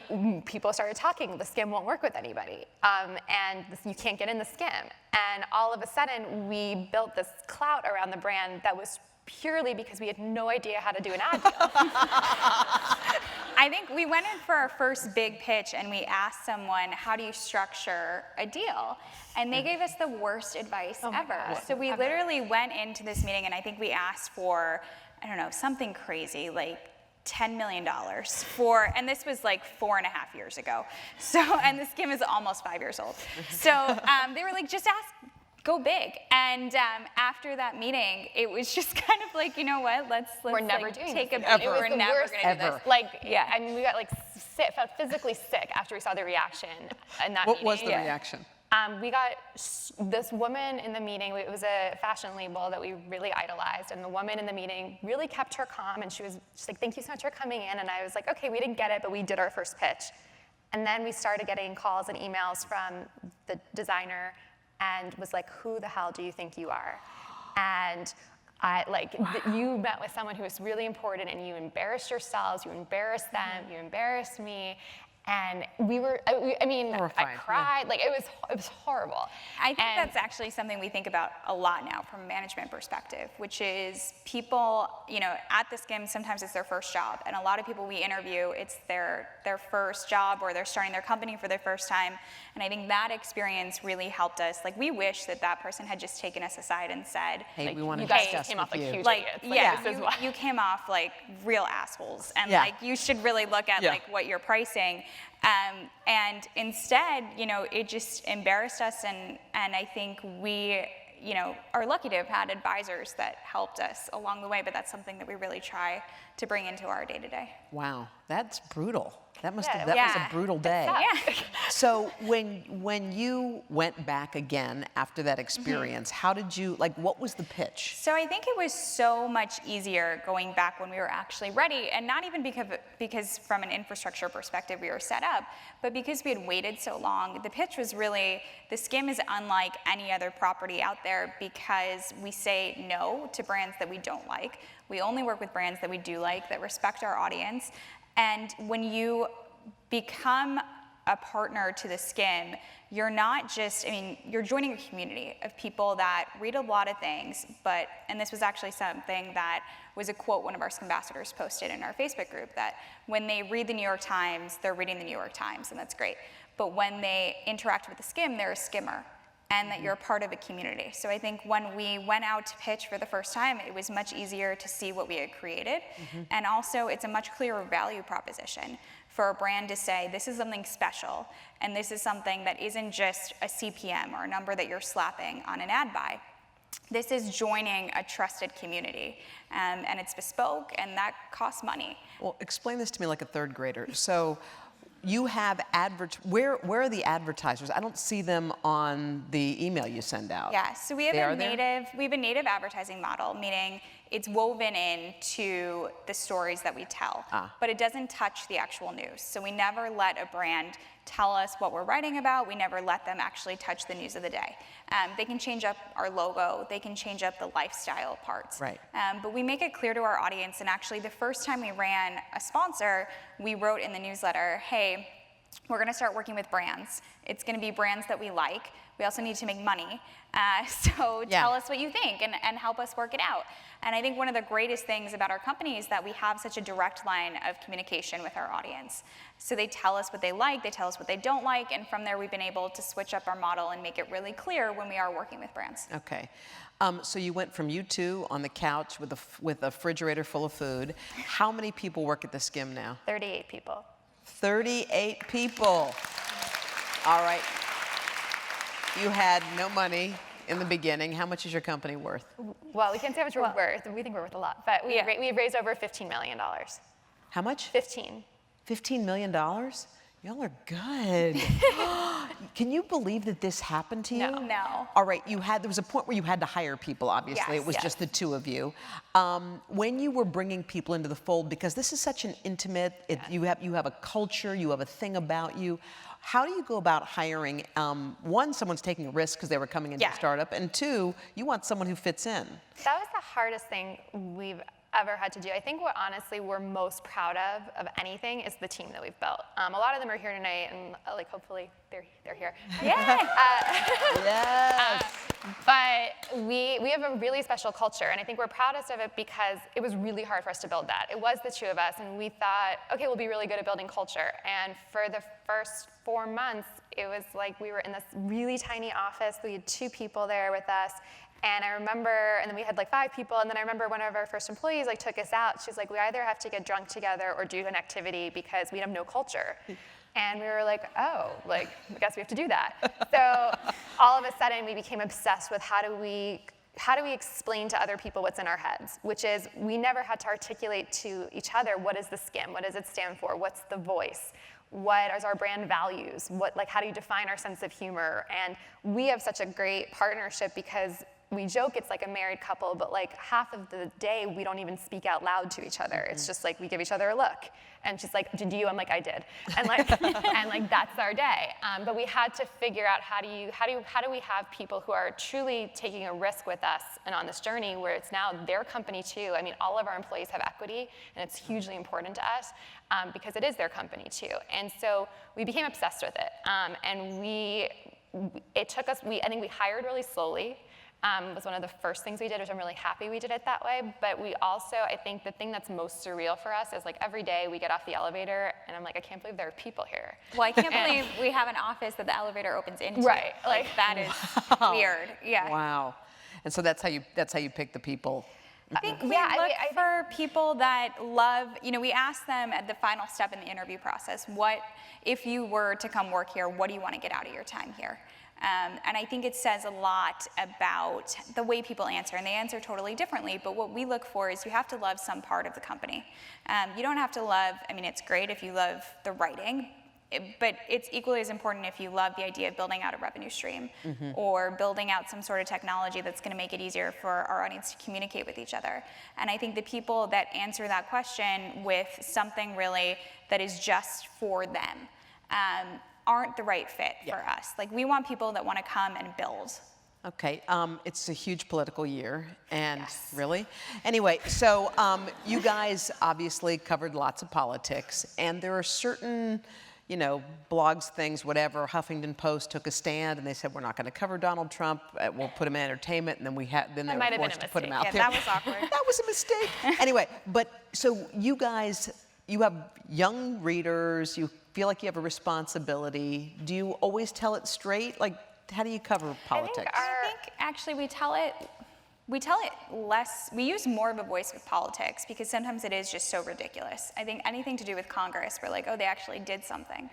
people started talking, the skim won't work with anybody, and you can't get in the skim. And all of a sudden, we built this clout around the brand that was purely because we had no idea how to do an ad deal. I think we went in for our first big pitch and we asked someone, how do you structure a deal? And they gave us the worst advice ever. So we literally went into this meeting, and I think we asked for, I don't know, something crazy, like $10 million for, and this was like 4.5 years ago. So, and the skim is almost 5 years old. So they were like, just ask, go big. And after that meeting, it was just kind of like, you know what, let's we're never like, doing take this. a beat. We're never going to do this. Like, yeah, I mean, we got like sick, felt physically sick after we saw the reaction in that What meeting. was the reaction? We got this woman in the meeting. It was a fashion label that we really idolized, and the woman in the meeting really kept her calm, and she was just like, thank you so much for coming in. And I was like, okay, we didn't get it, but we did our first pitch. And then we started getting calls and emails from the designer, and was like, who the hell do you think you are? And you met with someone who was really important, and you embarrassed yourselves, you embarrassed them, you embarrassed me. And we were, I cried, like it was horrible. I think that's actually something we think about a lot now from a management perspective, which is people, at the Skims, sometimes it's their first job. And a lot of people we interview, it's their first job, or they're starting their company for their first time. And I think that experience really helped us. Like, we wish that person had just taken us aside and said, hey, like, we want to you guys discuss came with off like you. huge like, idiots. Like, yeah, you came off like real assholes, and Yeah. like you should really look at like what you're pricing. And instead, it just embarrassed us, and I think we, are lucky to have had advisors that helped us along the way, but that's something that we really try to bring into our day-to-day. Wow. That's brutal. That was Yeah. a brutal day. Yeah. So when you went back again after that experience, how did you, like, what was the pitch? So I think it was so much easier going back when we were actually ready, and not even because from an infrastructure perspective we were set up, but because we had waited so long. The pitch was really, the Skim is unlike any other property out there because we say no to brands that we don't like. We only work with brands that we do like, that respect our audience. And when you become a partner to the Skim, you're not just, I mean, you're joining a community of people that read a lot of things, but, and this was actually something that was a quote one of our Skimbassadors posted in our Facebook group, that when they read the New York Times, they're reading the New York Times, and that's great. But when they interact with the Skim, they're a skimmer, and that you're a part of a community. So I think when we went out to pitch for the first time, it was much easier to see what we had created. And also, it's a much clearer value proposition for a brand to say, this is something special, and this is something that isn't just a CPM or a number that you're slapping on an ad buy. This is joining a trusted community, and it's bespoke, and that costs money. Well, explain this to me like a third grader. So you have where are the advertisers? I don't see them on the email you send out. Yeah, so we have They a are there? native advertising model, meaning it's woven into the stories that we tell, but it doesn't touch the actual news. So we never let a brand tell us what we're writing about. We never let them actually touch the news of the day. They can change up our logo. They can change up the lifestyle parts. Right. But we make it clear to our audience, and actually the first time we ran a sponsor, we wrote in the newsletter, hey, we're gonna start working with brands. It's gonna be brands that we like. We also need to make money. So tell us what you think and help us work it out. And I think one of the greatest things about our company is that we have such a direct line of communication with our audience. So they tell us what they like, they tell us what they don't like, and from there we've been able to switch up our model and make it really clear when we are working with brands. Okay. So you went from you two on the couch with a refrigerator full of food. How many people work at the Skim now? 38 people. 38 people. All right. You had no money in the beginning. How much is your company worth? Well, we can't say how much we're worth. We think we're worth a lot, but we've raised over $15 million. How much? 15. $15 million? Y'all are good. Can you believe that this happened to you? No. All right, there was a point where you had to hire people, obviously. Yes, it was just the two of you. When you were bringing people into the fold, because this is such an intimate, you have a culture, you have a thing about you. How do you go about hiring? One, someone's taking a risk because they were coming into a startup, and two, you want someone who fits in. That was the hardest thing we've ever had to do. I think what honestly we're most proud of anything is the team that we've built. A lot of them are here tonight, and like hopefully they're here. Yeah. Yes. But we have a really special culture, and I think we're proudest of it because it was really hard for us to build that. It was the two of us, and we thought, okay, we'll be really good at building culture. And for the first 4 months, it was like we were in this really tiny office. We had 2 people there with us. And I remember, and then we had like 5 people, and then I remember one of our first employees like took us out. She's like, we either have to get drunk together or do an activity because we have no culture. And we were like, oh, like, I guess we have to do that. So all of a sudden we became obsessed with how do we explain to other people what's in our heads, which is we never had to articulate to each other, what is the Skim? What does it stand for? What's the voice? What is our brand values? How do you define our sense of humor? And we have such a great partnership because we joke it's like a married couple, but like half of the day we don't even speak out loud to each other. It's just like we give each other a look. And she's like, did you? I'm like, I did. And like that's our day. But we had to figure out how do we have people who are truly taking a risk with us and on this journey where it's now their company too. I mean, all of our employees have equity, and it's hugely important to us because it is their company too. And so we became obsessed with it. And I think we hired really slowly. Was one of the first things we did, which I'm really happy we did it that way. But we also, I think the thing that's most surreal for us is like every day we get off the elevator and I'm like, I can't believe there are people here. Well, I can't believe we have an office that the elevator opens into. Right. Like that is weird. Yeah. Wow. And so that's how you pick the people. I think we look for people that love, we ask them at the final step in the interview process, what, if you were to come work here, what do you want to get out of your time here? And I think it says a lot about the way people answer, and they answer totally differently, but what we look for is you have to love some part of the company. You don't have to love, I mean, it's great if you love the writing, but it's equally as important if you love the idea of building out a revenue stream or building out some sort of technology that's going to make it easier for our audience to communicate with each other. And I think the people that answer that question with something really that is just for them aren't the right fit for us. Like, we want people that want to come and build. Okay, it's a huge political year, and really? Anyway, so you guys obviously covered lots of politics, and there are certain, you know, blogs, things, whatever. Huffington Post took a stand, and they said, we're not going to cover Donald Trump, we'll put him in entertainment, and then they were forced to put him out there. That was awkward. That was a mistake. Anyway, but so you guys, you have young readers, you feel like you have a responsibility. Do you always tell it straight? Like, how do you cover politics? I think actually we tell it less, we use more of a voice with politics because sometimes it is just so ridiculous. I think anything to do with Congress, we're like, oh, they actually did something.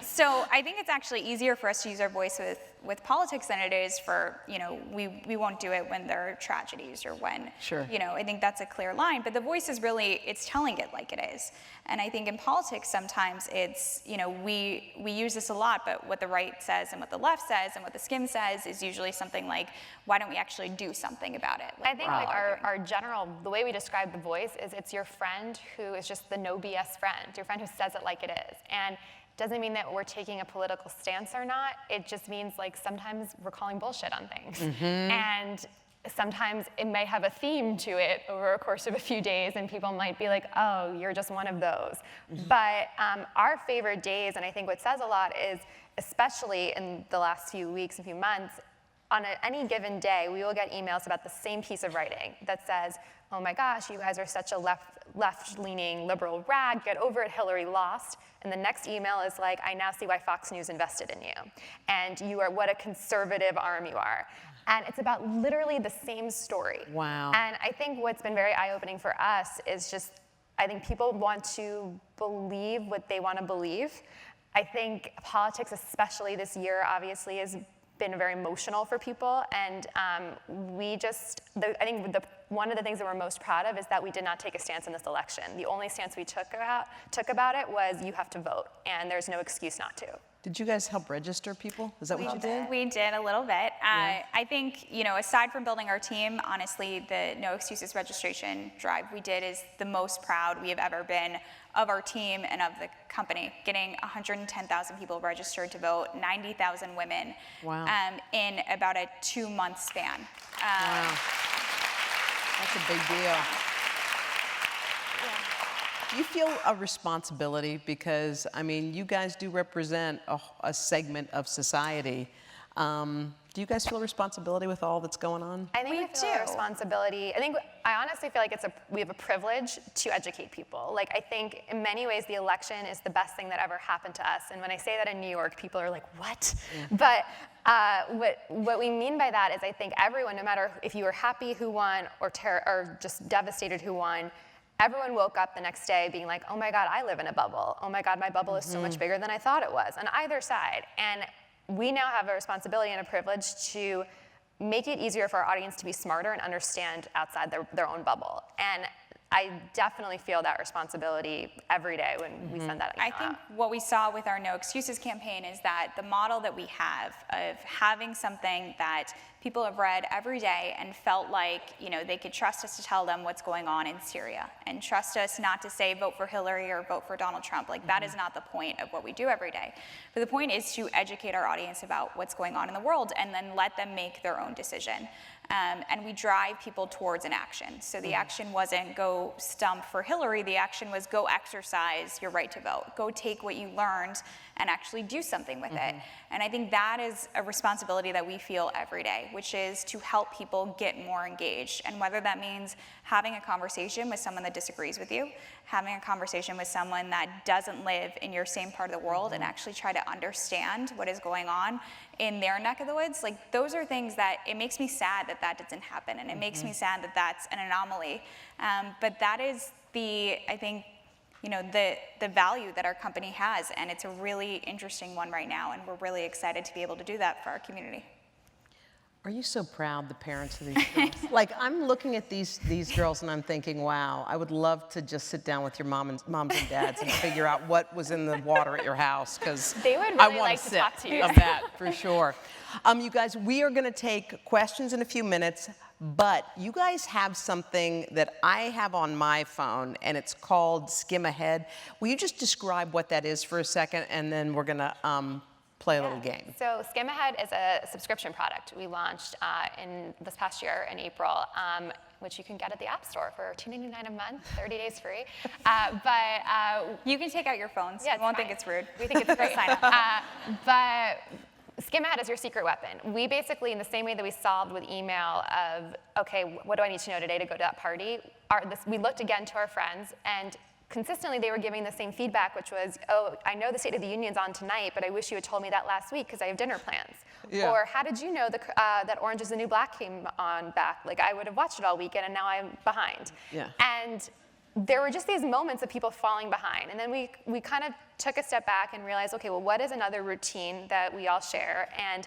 So I think it's actually easier for us to use our voice with politics than it is for, you know, we won't do it when there are tragedies or when, you know, I think that's a clear line. But the voice is really, it's telling it like it is. And I think in politics sometimes it's, you know, we use this a lot, but what the right says and what the left says and what theSkimm says is usually something like, why don't we actually do something about it? Like, I think like our general, the way we describe the voice is it's your friend who is just the no BS friend, your friend who says it like it is. And doesn't mean that we're taking a political stance or not. It just means like sometimes we're calling bullshit on things. And sometimes it may have a theme to it over a course of a few days, and people might be like, oh, you're just one of those. But our favorite days, and I think what says a lot is, especially in the last few weeks and few months, on any given day, we will get emails about the same piece of writing that says, oh my gosh, you guys are such a left-leaning liberal rag, get over it, Hillary lost. And the next email is like, I now see why Fox News invested in you. And you are, what a conservative arm you are. And it's about literally the same story. Wow. And I think what's been very eye-opening for us is just, I think people want to believe what they want to believe. I think politics, especially this year, obviously, has been very emotional for people, and I think one of the things that we're most proud of is that we did not take a stance in this election. The only stance we took about it was you have to vote, and there's no excuse not to. Did you guys help register people? Is that what you did? We did a little bit. I think, you know, aside from building our team, honestly, the No Excuses registration drive we did is the most proud we have ever been of our team and of the company. Getting 110,000 people registered to vote, 90,000 women in about a 2-month span. Wow. That's a big deal. Do you feel a responsibility? Because, I mean, you guys do represent a segment of society. Do you guys feel a responsibility with all that's going on? I think we feel a responsibility. I honestly feel like we have a privilege to educate people. Like, I think in many ways the election is the best thing that ever happened to us. And when I say that in New York, people are like, what? But what we mean by that is I think everyone, no matter if you were happy who won or just devastated who won, everyone woke up the next day being like, oh my God, I live in a bubble. Oh my God, my bubble is so much bigger than I thought it was, on either side. And we now have a responsibility and a privilege to make it easier for our audience to be smarter and understand outside their own bubble. And I definitely feel that responsibility every day when we send that email I think what we saw with our No Excuses campaign is that the model that we have of having something that people have read every day and felt like, you know, they could trust us to tell them what's going on in Syria and trust us not to say vote for Hillary or vote for Donald Trump. Like, that is not the point of what we do every day. But the point is to educate our audience about what's going on in the world and then let them make their own decision. And we drive people towards an action. So the action wasn't go stump for Hillary, the action was go exercise your right to vote. Go take what you learned and actually do something with it. And I think that is a responsibility that we feel every day, which is to help people get more engaged. And whether that means having a conversation with someone that disagrees with you, having a conversation with someone that doesn't live in your same part of the world and actually try to understand what is going on in their neck of the woods, like, those are things that it makes me sad that that doesn't happen, and it makes me sad that that's an anomaly. But that is I think, the value that our company has, and it's a really interesting one right now, and we're really excited to be able to do that for our community. Are you so proud, the parents of these girls? Like, I'm looking at these girls and I'm thinking, wow, I would love to just sit down with your moms and dads and figure out what was in the water at your house, because They would I really want like to talk to you. Of that, for sure. You guys, we are going to take questions in a few minutes, but you guys have something that I have on my phone, and it's called Skim Ahead. Will you just describe what that is for a second, and then we're going to play a little game. So Skim Ahead is a subscription product we launched in this past year in April, which you can get at the App Store for $2.99 a month, 30 days free. You can take out your phones. Yeah, You won't think it's rude. We think it's great. Sign up. But Skim Ahead is your secret weapon. We basically, in the same way that we solved with email of, okay, what do I need to know today to go to that party, we looked again to our friends, and consistently they were giving the same feedback, which was, oh, I know the State of the Union's on tonight, but I wish you had told me that last week because I have dinner plans. Yeah. Or how did you know that Orange is the New Black came on back? Like, I would have watched it all weekend, and now I'm behind. Yeah. And there were just these moments of people falling behind. And then we kind of took a step back and realized, okay, well, what is another routine that we all share? And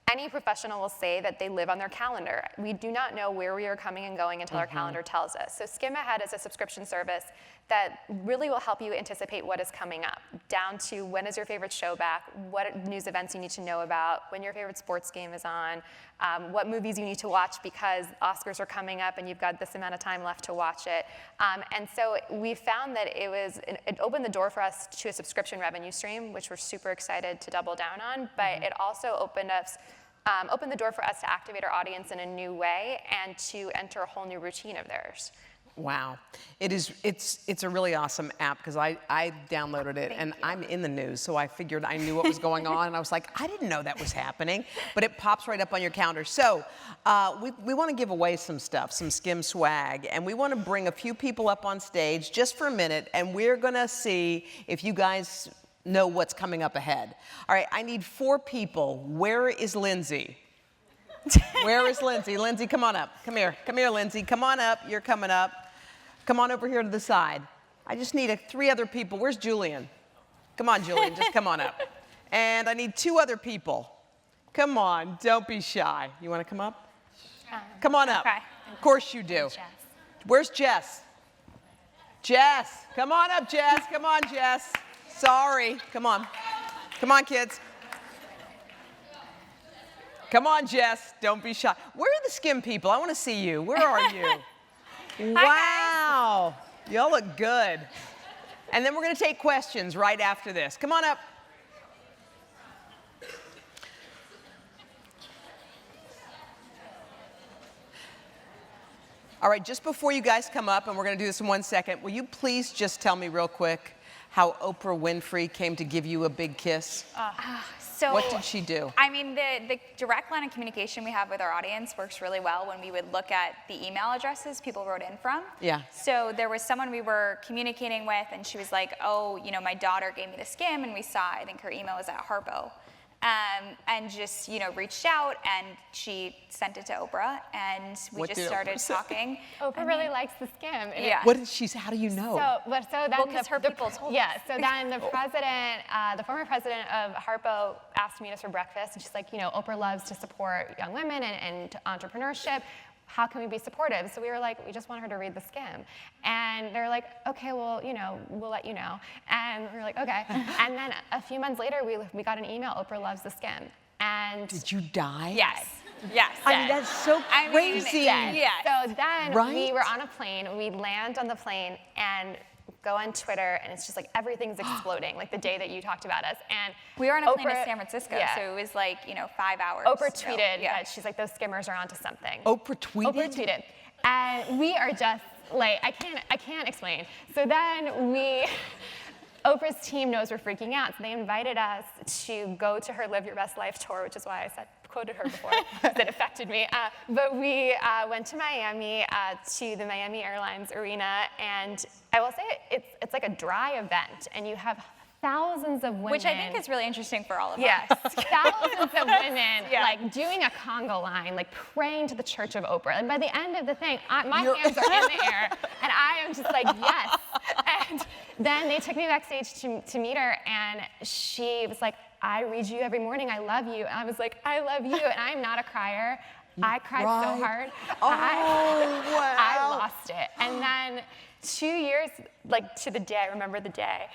any professional will say that they live on their calendar. We do not know where we are coming and going until our calendar tells us. So Skim Ahead is a subscription service that really will help you anticipate what is coming up, down to when is your favorite show back, what news events you need to know about, when your favorite sports game is on, what movies you need to watch because Oscars are coming up and you've got this amount of time left to watch it. And so we found that it opened the door for us to a subscription revenue stream, which we're super excited to double down on, but it also opened the door for us to activate our audience in a new way and to enter a whole new routine of theirs. Wow. It's a really awesome app, because I downloaded it, and I'm in the news, so I figured I knew what was going on, and I was like, I didn't know that was happening, but it pops right up on your calendar. So we want to give away some stuff, some Skim swag, and we want to bring a few people up on stage just for a minute, and we're going to see if you guys know what's coming up ahead. All right, I need 4 people. Where is Lindsay? Where is Lindsay? Lindsay, come on up. Come here. Come here, Lindsay. Come on up. You're coming up. Come on over here to the side. I just need 3 other people. Where's Julian? Come on, Julian. Just come on up. And I need 2 other people. Come on. Don't be shy. You want to come up? Come on up. Okay. Of course you do. Where's Jess? Jess. Come on up, Jess. Come on, Jess. Sorry. Come on. Come on, kids. Come on, Jess. Don't be shy. Where are the Skim people? I want to see you. Where are you? Wow. Y'all look good. And then we're going to take questions right after this. Come on up. All right, just before you guys come up, and we're going to do this in 1 second, will you please just tell me real quick how Oprah Winfrey came to give you a big kiss? So, what did she do? I mean, the direct line of communication we have with our audience works really well when we would look at the email addresses people wrote in from. Yeah. So there was someone we were communicating with, and she was like, oh, my daughter gave me the Skim, and we saw, I think her email was at Harpo. And just, reached out, and she sent it to Oprah, and we What just did started Oprah say? talking. Oprah really likes the Skim. And Yeah. What did she say? How do you know? So then because her people told Yeah, so then the former president of Harpo asked to meet us for breakfast, and she's like, Oprah loves to support young women and entrepreneurship. How can we be supportive? So we were like, we just want her to read the Skim. And they're like, okay, well, we'll let you know. And we were like, okay. And then a few months later, we got an email, Oprah loves the Skim. And Did you die? Yes. Yes. I mean, that's so crazy. Yeah. so then Right? we were on a plane, we land on the plane and go on Twitter, and it's just like everything's exploding, like the day that you talked about us. And We were on a plane to Oprah- San Francisco, yeah. so it was like, 5 hours. Oprah So, tweeted yeah. that she's like, those skimmers are onto something. Oprah tweeted? Oprah tweeted. And we are just like, I can't explain. So then Oprah's team knows we're freaking out, so they invited us to go to her Live Your Best Life tour, which is why I quoted her before, because it affected me. But we went to Miami, to the Miami Airlines Arena, and I will say it's like a dry event, and you have thousands of women. Which I think is really interesting for all of Yes, us. thousands of women Yeah. like doing a conga line, like praying to the Church of Oprah. And by the end of the thing, my hands are in the air, and I am just like, yes, And then they took me backstage to meet her, and she was like, I read you every morning, I love you. And I was like, I love you, and I'm not a crier. I cried so hard. Oh, wow. I lost it. And then 2 years, like to the day, I remember the day,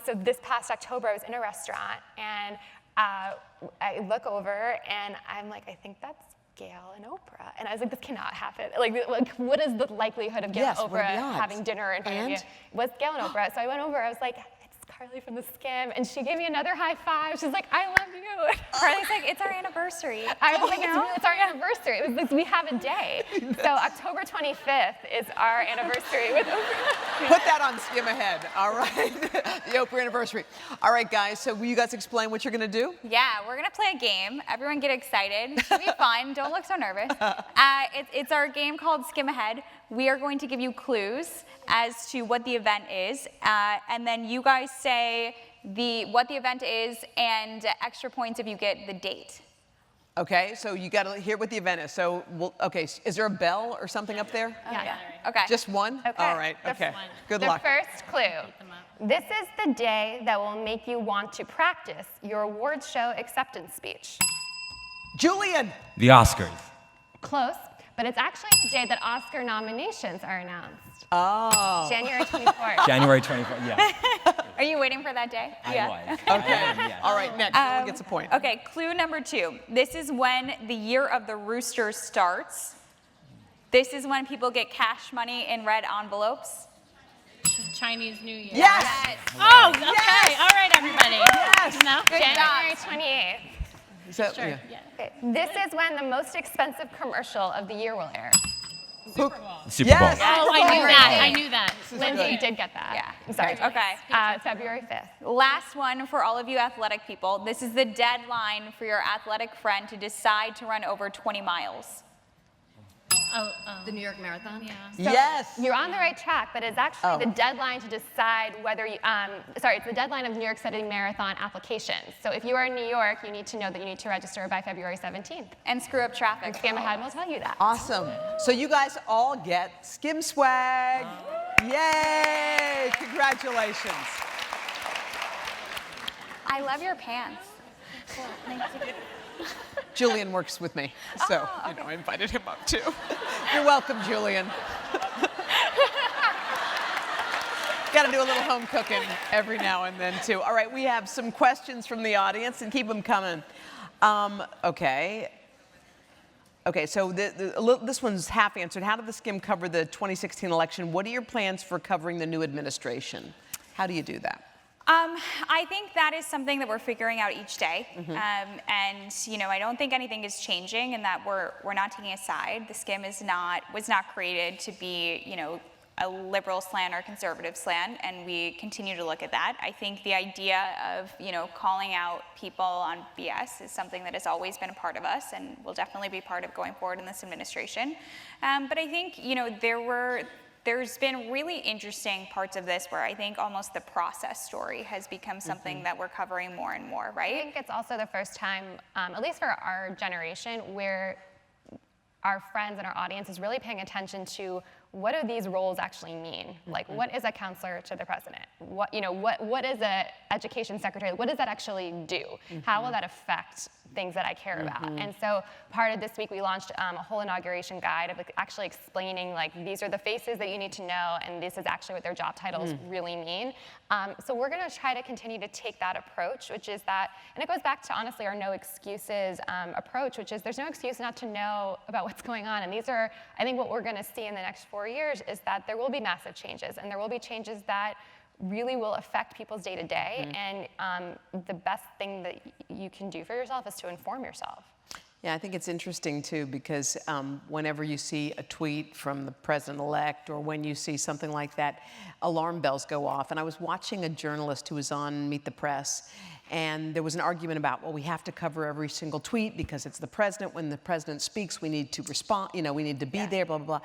so this past October, I was in a restaurant, and I look over, and I'm like, I think that's Gail and Oprah. And I was like, this cannot happen. Like what is the likelihood of Gail and Oprah having dinner in front of you? It was Gail and Oprah. So I went over, I was like, it's Carly from theSkimm. And she gave me another high five. She's like, I love you. Carly's like, it's our anniversary. I was like, it's our anniversary. It was like, we have a day. So October 25th is our anniversary with Oprah. Put that on Skim Ahead, all right? The Oprah anniversary. All right, guys, so will you guys explain what you're going to do? Yeah, we're going to play a game. Everyone get excited. It should be fun. Don't look so nervous. It's our game called Skim Ahead. We are going to give you clues as to what the event is, and then you guys say what the event is and extra points if you get the date. Okay, so you got to hear what the event is. So, okay, is there a bell or something up there? Yeah. Okay. Just one? Okay. All right, okay. Good luck. The first clue. This is the day that will make you want to practice your awards show acceptance speech. Julian! The Oscars. Close, but it's actually the day that Oscar nominations are announced. Oh. January 24th. January 24th, yeah. Are you waiting for that day? I was. Okay. Yeah. All right, next. Julian gets a point. Okay, clue number 2. This is when the year of the rooster starts. This is when people get cash money in red envelopes. Chinese New Year. Yes! Oh, okay. Yes! All right, everybody. Yes! No? January 28th. So, Sure. yeah. Yeah. Okay. This is when the most expensive commercial of the year will air. Super Yes! Bowl. Oh, I knew that. I knew that. Lindsay, you did get that. Yeah. I'm sorry. Okay. February 5th. Last one for all of you athletic people. This is the deadline for your athletic friend to decide to run over 20 miles. The New York Marathon? Yeah. Yes! You're on the right track, but it's actually the deadline to decide whether you, it's the deadline of New York City Marathon applications. So if you are in New York, you need to know that you need to register by February 17th. And screw up traffic. And Skim Ahead will tell you that. Awesome. So you guys all get Skim swag. Yay! Congratulations. I love your pants. Thank you. Julian works with me, so I invited him up too. You're welcome, Julian. Got to do a little home cooking every now and then too. All right, we have some questions from the audience, and keep them coming. Okay, so this one's half answered. How did theSkimm cover the 2016 election? What are your plans for covering the new administration? How do you do that? I think that is something that we're figuring out each day, and I don't think anything is changing, and that we're not taking a side. theSkimm was not created to be a liberal slant or conservative slant, and we continue to look at that. I think the idea of calling out people on BS is something that has always been a part of us, and will definitely be part of going forward in this administration. But I think there's been really interesting parts of this where I think almost the process story has become something that we're covering more and more, right? I think it's also the first time, at least for our generation, where our friends and our audience is really paying attention to what do these roles actually mean? Like, what is a counselor to the president? What is an education secretary? What does that actually do? How will that affect things that I care about? And so part of this week, we launched a whole inauguration guide of actually explaining, these are the faces that you need to know, and this is actually what their job titles really mean. So we're going to try to continue to take that approach, which is that, and it goes back to, honestly, our no excuses approach, which is there's no excuse not to know about what's going on. And these are, I think what we're going to see in the next 4 years is that there will be massive changes, and there will be changes that really will affect people's day-to-day, and the best thing that you can do for yourself is to inform yourself. Yeah, I think it's interesting too, because whenever you see a tweet from the president-elect, or when you see something like that, alarm bells go off. And I was watching a journalist who was on Meet the Press, and there was an argument about, well, we have to cover every single tweet because it's the president. When the president speaks, we need to respond, we need to be there, blah, blah, blah.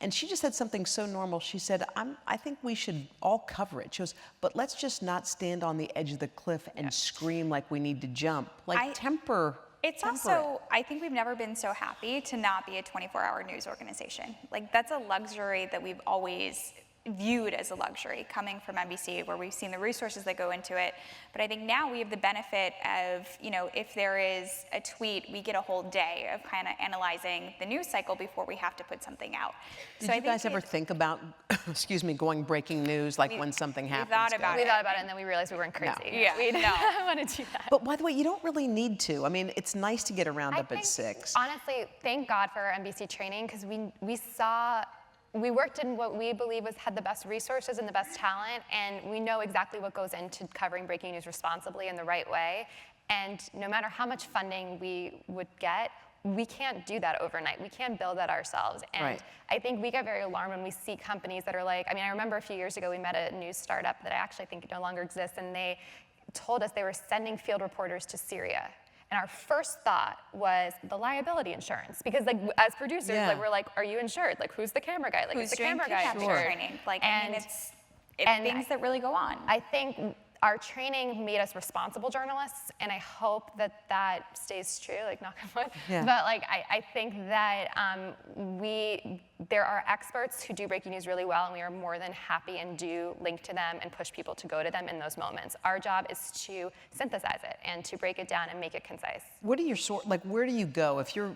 And she just said something so normal. She said, I think we should all cover it. She goes, but let's just not stand on the edge of the cliff and scream like we need to jump. Temper. It's also, I think we've never been so happy to not be a 24-hour news organization. That's a luxury that we've always viewed as a luxury coming from NBC, where we've seen the resources that go into it. But I think now we have the benefit of, if there is a tweet, we get a whole day of kind of analyzing the news cycle before we have to put something out. Did you guys ever think about, excuse me, going breaking news, like when something happens? We thought about it, and then we realized we weren't crazy. No. Yeah, We didn't no. want to do that. But by the way, you don't really need to. I mean, it's nice to get around I up at think, 6. Honestly, thank God for our NBC training, because we worked in what we believe had the best resources and the best talent, and we know exactly what goes into covering breaking news responsibly in the right way. And no matter how much funding we would get, we can't do that overnight. We can't build that ourselves. And Right. I think we get very alarmed when we see companies that are like, I remember a few years ago we met a news startup that I actually think no longer exists, and they told us they were sending field reporters to Syria. And our first thought was the liability insurance, because as producers, Yeah. we're like, are you insured? Who's the camera guy? Who's is the doing camera guy kidnapping insured? training? It's and things that really go on. I think our training made us responsible journalists, and I hope that stays true, knock on wood. Yeah. But I think that there are experts who do breaking news really well, and we are more than happy and do link to them and push people to go to them in those moments. Our job is to synthesize it and to break it down and make it concise. What are your where do you go if you're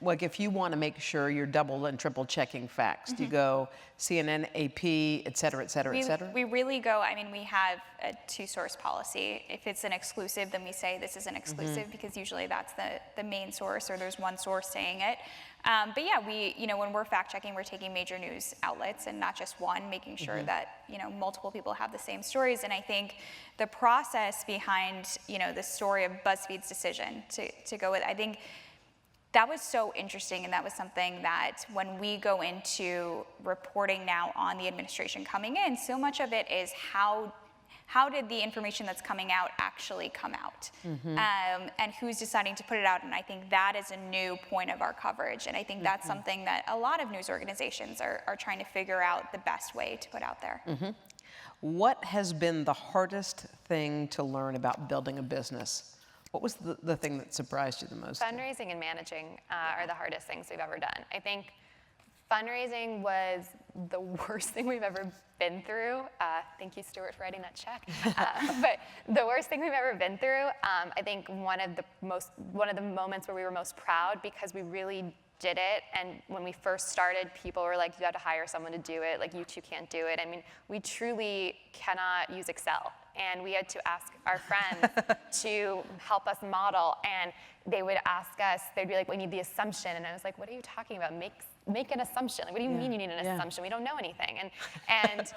if you want to make sure you're double and triple checking facts? Do you go CNN, AP, et cetera, et cetera, et cetera? We really go, we have a 2-source policy. If it's an exclusive, then we say this is an exclusive, because usually that's the main source, or there's one source saying it. But yeah, when we're fact checking, we're taking major news outlets and not just one, making sure that, multiple people have the same stories. And I think the process behind, the story of BuzzFeed's decision to go with, I think that was so interesting, and that was something that when we go into reporting now on the administration coming in, so much of it is how did the information that's coming out actually come out, and who's deciding to put it out. And I think that is a new point of our coverage, and I think that's something that a lot of news organizations are trying to figure out the best way to put out there. What has been the hardest thing to learn about building a business? What was the thing that surprised you the most? Fundraising and managing are the hardest things we've ever done. I think fundraising was the worst thing we've ever been through. Thank you, Stuart, for writing that check. But the worst thing we've ever been through, I think one of the moments where we were most proud, because we really did it, and when we first started, people were like, you have to hire someone to do it, you two can't do it. We truly cannot use Excel, and we had to ask our friends to help us model, and they would ask us, they'd be like, we need the assumption, and I was like, what are you talking about? Make an assumption. What do you mean you need an assumption? We don't know anything. And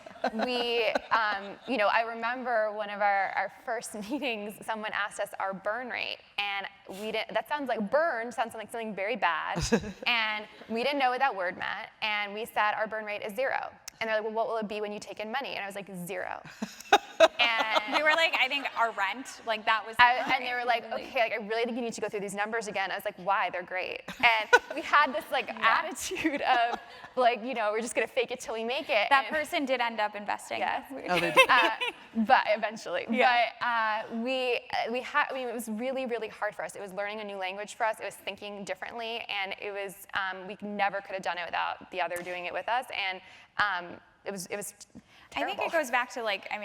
we, I remember one of our first meetings, someone asked us our burn rate, and we didn't, that sounds like burn, sounds like something very bad, and we didn't know what that word meant, and we said our burn rate is 0. And they're like, well, what will it be when you take in money? And I was like, 0. And we were like, I think our rent, that was. And they were like, okay, I really think you need to go through these numbers again. I was like, why? They're great. And we had this attitude of we're just gonna fake it till we make it. That person did end up investing. Yes. Oh, they did. But eventually. Yeah. But it was really, really hard for us. It was learning a new language for us. It was thinking differently, and it was we never could have done it without the other doing it with us. And it was terrible. I think it goes back to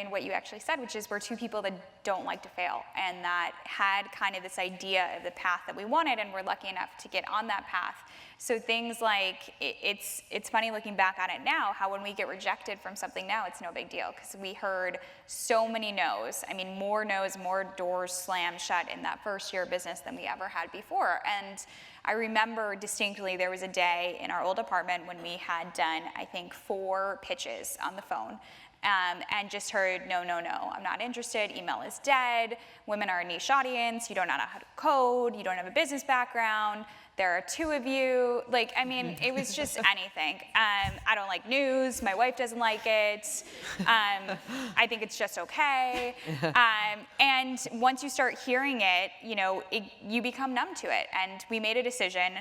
what you actually said, which is we're two people that don't like to fail, and that had kind of this idea of the path that we wanted, and we're lucky enough to get on that path. So things like, it's funny looking back on it now, how when we get rejected from something now, it's no big deal, because we heard so many no's. More no's, more doors slammed shut in that first year of business than we ever had before. And I remember distinctly there was a day in our old apartment when we had done, I think, 4 pitches on the phone. And just heard, no, I'm not interested, email is dead, women are a niche audience, you don't know how to code, you don't have a business background, there are 2 of you, it was just anything. I don't like news, my wife doesn't like it, I think it's just okay. And once you start hearing it, you become numb to it, and we made a decision.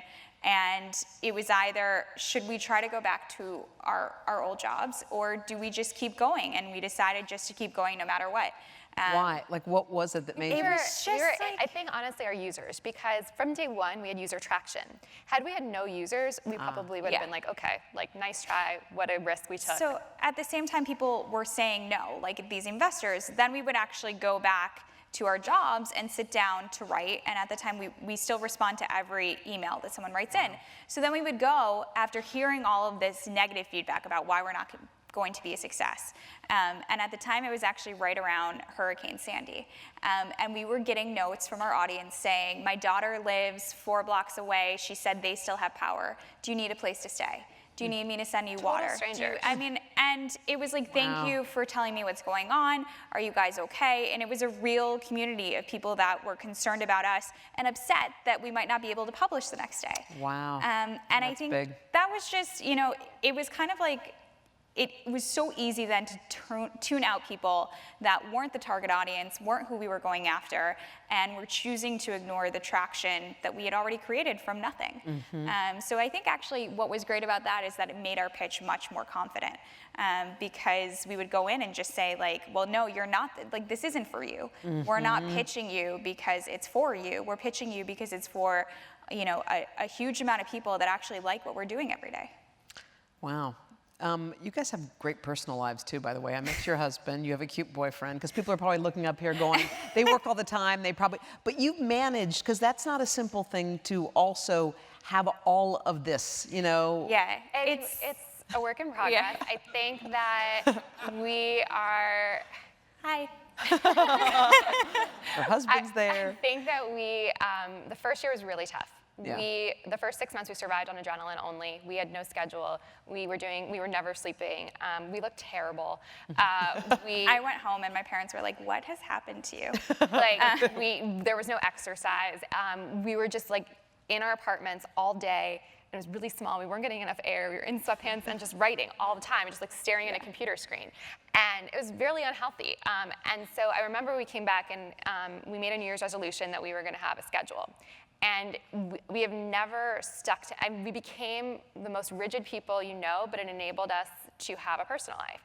And it was either, should we try to go back to our old jobs, or do we just keep going? And we decided just to keep going no matter what. Why? Like, what was it that made you? I think honestly our users, because from day one we had user traction. Had we had no users, we probably would have been like, okay, like nice try, what a risk we took. So at the same time people were saying no, like these investors, then we would actually go back to our jobs and sit down to write, and at the time we still respond to every email that someone writes in. So then we would go, after hearing all of this negative feedback about why we're not going to be a success. And at the time, it was actually right around Hurricane Sandy. And we were getting notes from our audience saying, my daughter lives 4 blocks away. She said they still have power. Do you need a place to stay? Do you need me to send you water? Strangers. I mean, and it was like, thank you for telling me what's going on. Are you guys okay? And it was a real community of people that were concerned about us and upset that we might not be able to publish the next day. Wow. And That's I think big. that was just, you know, it was kind of like, it was so easy then to tune out people that weren't the target audience, weren't who we were going after, and were choosing to ignore the traction that we had already created from nothing. So I think actually what was great about that is that it made our pitch much more confident, because we would go in and just say like, well, no, you're not, like this isn't for you. We're not pitching you because it's for you. We're pitching you because it's for, you know, a huge amount of people that actually like what we're doing every day. Wow. You guys have great personal lives too, by the way. I met your husband. You have a cute boyfriend, because people are probably looking up here going, they work all the time. But you've managed, because that's not a simple thing to also have all of this, you know. Yeah, It's a work in progress. Yeah. I think that we are. Hi. Her husband's there. I think that we, the first year was really tough. Yeah. The first 6 months we survived on adrenaline only. We had no schedule. We were never sleeping. We looked terrible. I went home and my parents were like, what has happened to you? There was no exercise. We were just like in our apartments all day. It was really small. We weren't getting enough air. We were in sweatpants and just writing all the time, just like staring at a computer screen. And it was really unhealthy. And so I remember we came back and we made a New Year's resolution that we were going to have a schedule. And we have never stuck to, we became the most rigid people you know, but it enabled us to have a personal life,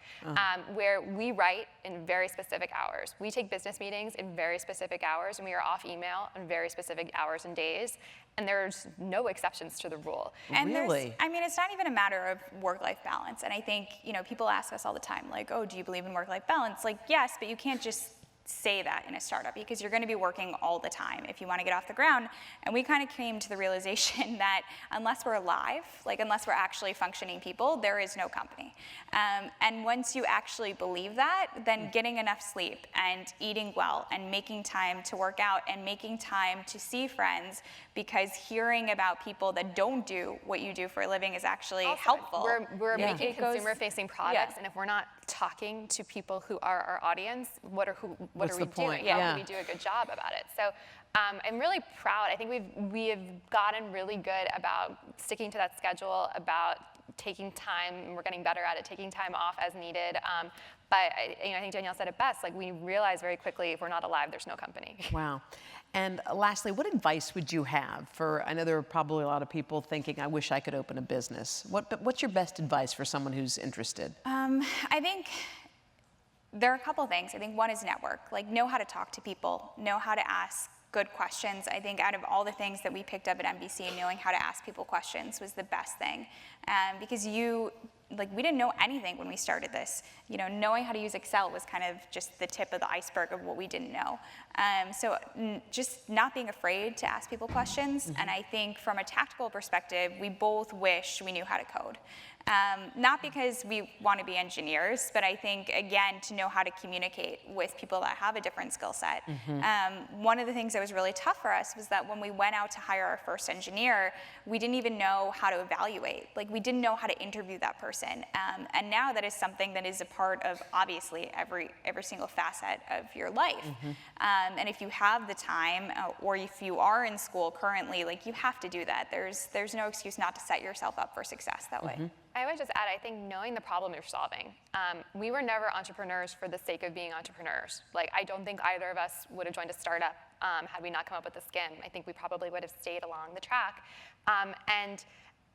where we write in very specific hours. We take business meetings in very specific hours, and we are off email on very specific hours and days, and there's no exceptions to the rule. And really? I mean, it's not even a matter of work-life balance. And I think, you know, people ask us all the time, like, oh, do you believe in work-life balance? Like, yes, but you can't just say that in a startup, because you're going to be working all the time if you want to get off the ground. And we kind of came to the realization that unless we're alive, like unless we're actually functioning people, there is no company. And once you actually believe that, then getting enough sleep and eating well and making time to work out and making time to see friends, because hearing about people that don't do what you do for a living is actually Also, helpful. We're making It goes- consumer-facing products, and if we're not talking to people who are our audience, what are What's we the point? doing? How Yeah. can we do a good job about it? So I'm really proud. I think we have gotten really good about sticking to that schedule, about taking time, and we're getting better at it, taking time off as needed. But I think Danielle said it best. Like, we realize very quickly, if we're not alive, there's no company. Wow. And lastly, what advice would you have for, I know there are probably a lot of people thinking, I wish I could open a business. What's your best advice for someone who's interested? I think there are a couple things. I think one is network. Like, know how to talk to people, know how to ask good questions. I think out of all the things that we picked up at NBC, knowing how to ask people questions was the best thing. Because we didn't know anything when we started this. You know, knowing how to use Excel was kind of just the tip of the iceberg of what we didn't know. So just not being afraid to ask people questions. And I think from a tactical perspective, we both wish we knew how to code. Not because we want to be engineers, but I think, again, to know how to communicate with people that have a different skill set. One of the things that was really tough for us was that when we went out to hire our first engineer, we didn't even know how to evaluate. Like, we didn't know how to interview that person. And now that is something that is a part of, obviously, every single facet of your life. And if you have the time, or if you are in school currently, like, you have to do that. There's no excuse not to set yourself up for success that way. I would just add, I think knowing the problem you're solving. We were never entrepreneurs for the sake of being entrepreneurs. Like, I don't think either of us would have joined a startup had we not come up with theSkimm. I think we probably would have stayed along the track. And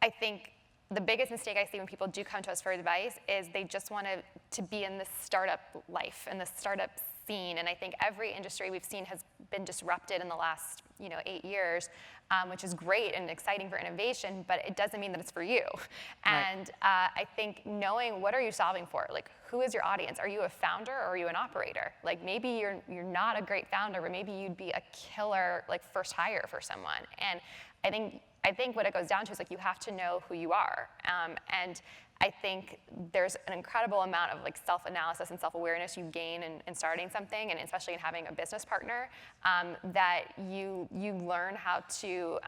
I think the biggest mistake I see when people do come to us for advice is they just want to be in this startup life and this startup seen, and I think every industry we've seen has been disrupted in the last 8 years, which is great and exciting for innovation, but it doesn't mean that it's for you. And I think knowing what are you solving for, like who is your audience? Are you a founder or are you an operator? Like maybe you're not a great founder, but maybe you'd be a killer like first hire for someone. And I think what it goes down to is like you have to know who you are. And I think there's an incredible amount of like self-analysis and self-awareness you gain in starting something, and especially in having a business partner, that you learn how to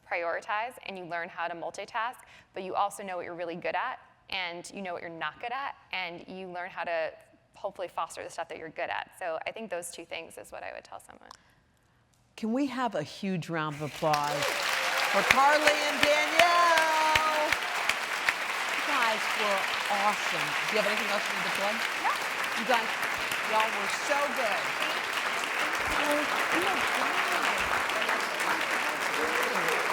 prioritize and you learn how to multitask, but you also know what you're really good at and you know what you're not good at, and you learn how to hopefully foster the stuff that you're good at. So I think those two things is what I would tell someone. Can we have a huge round of applause for Carly and Danielle? You guys were awesome. Do you have anything else you need to plug? No. You guys, y'all were so good. Oh, my God.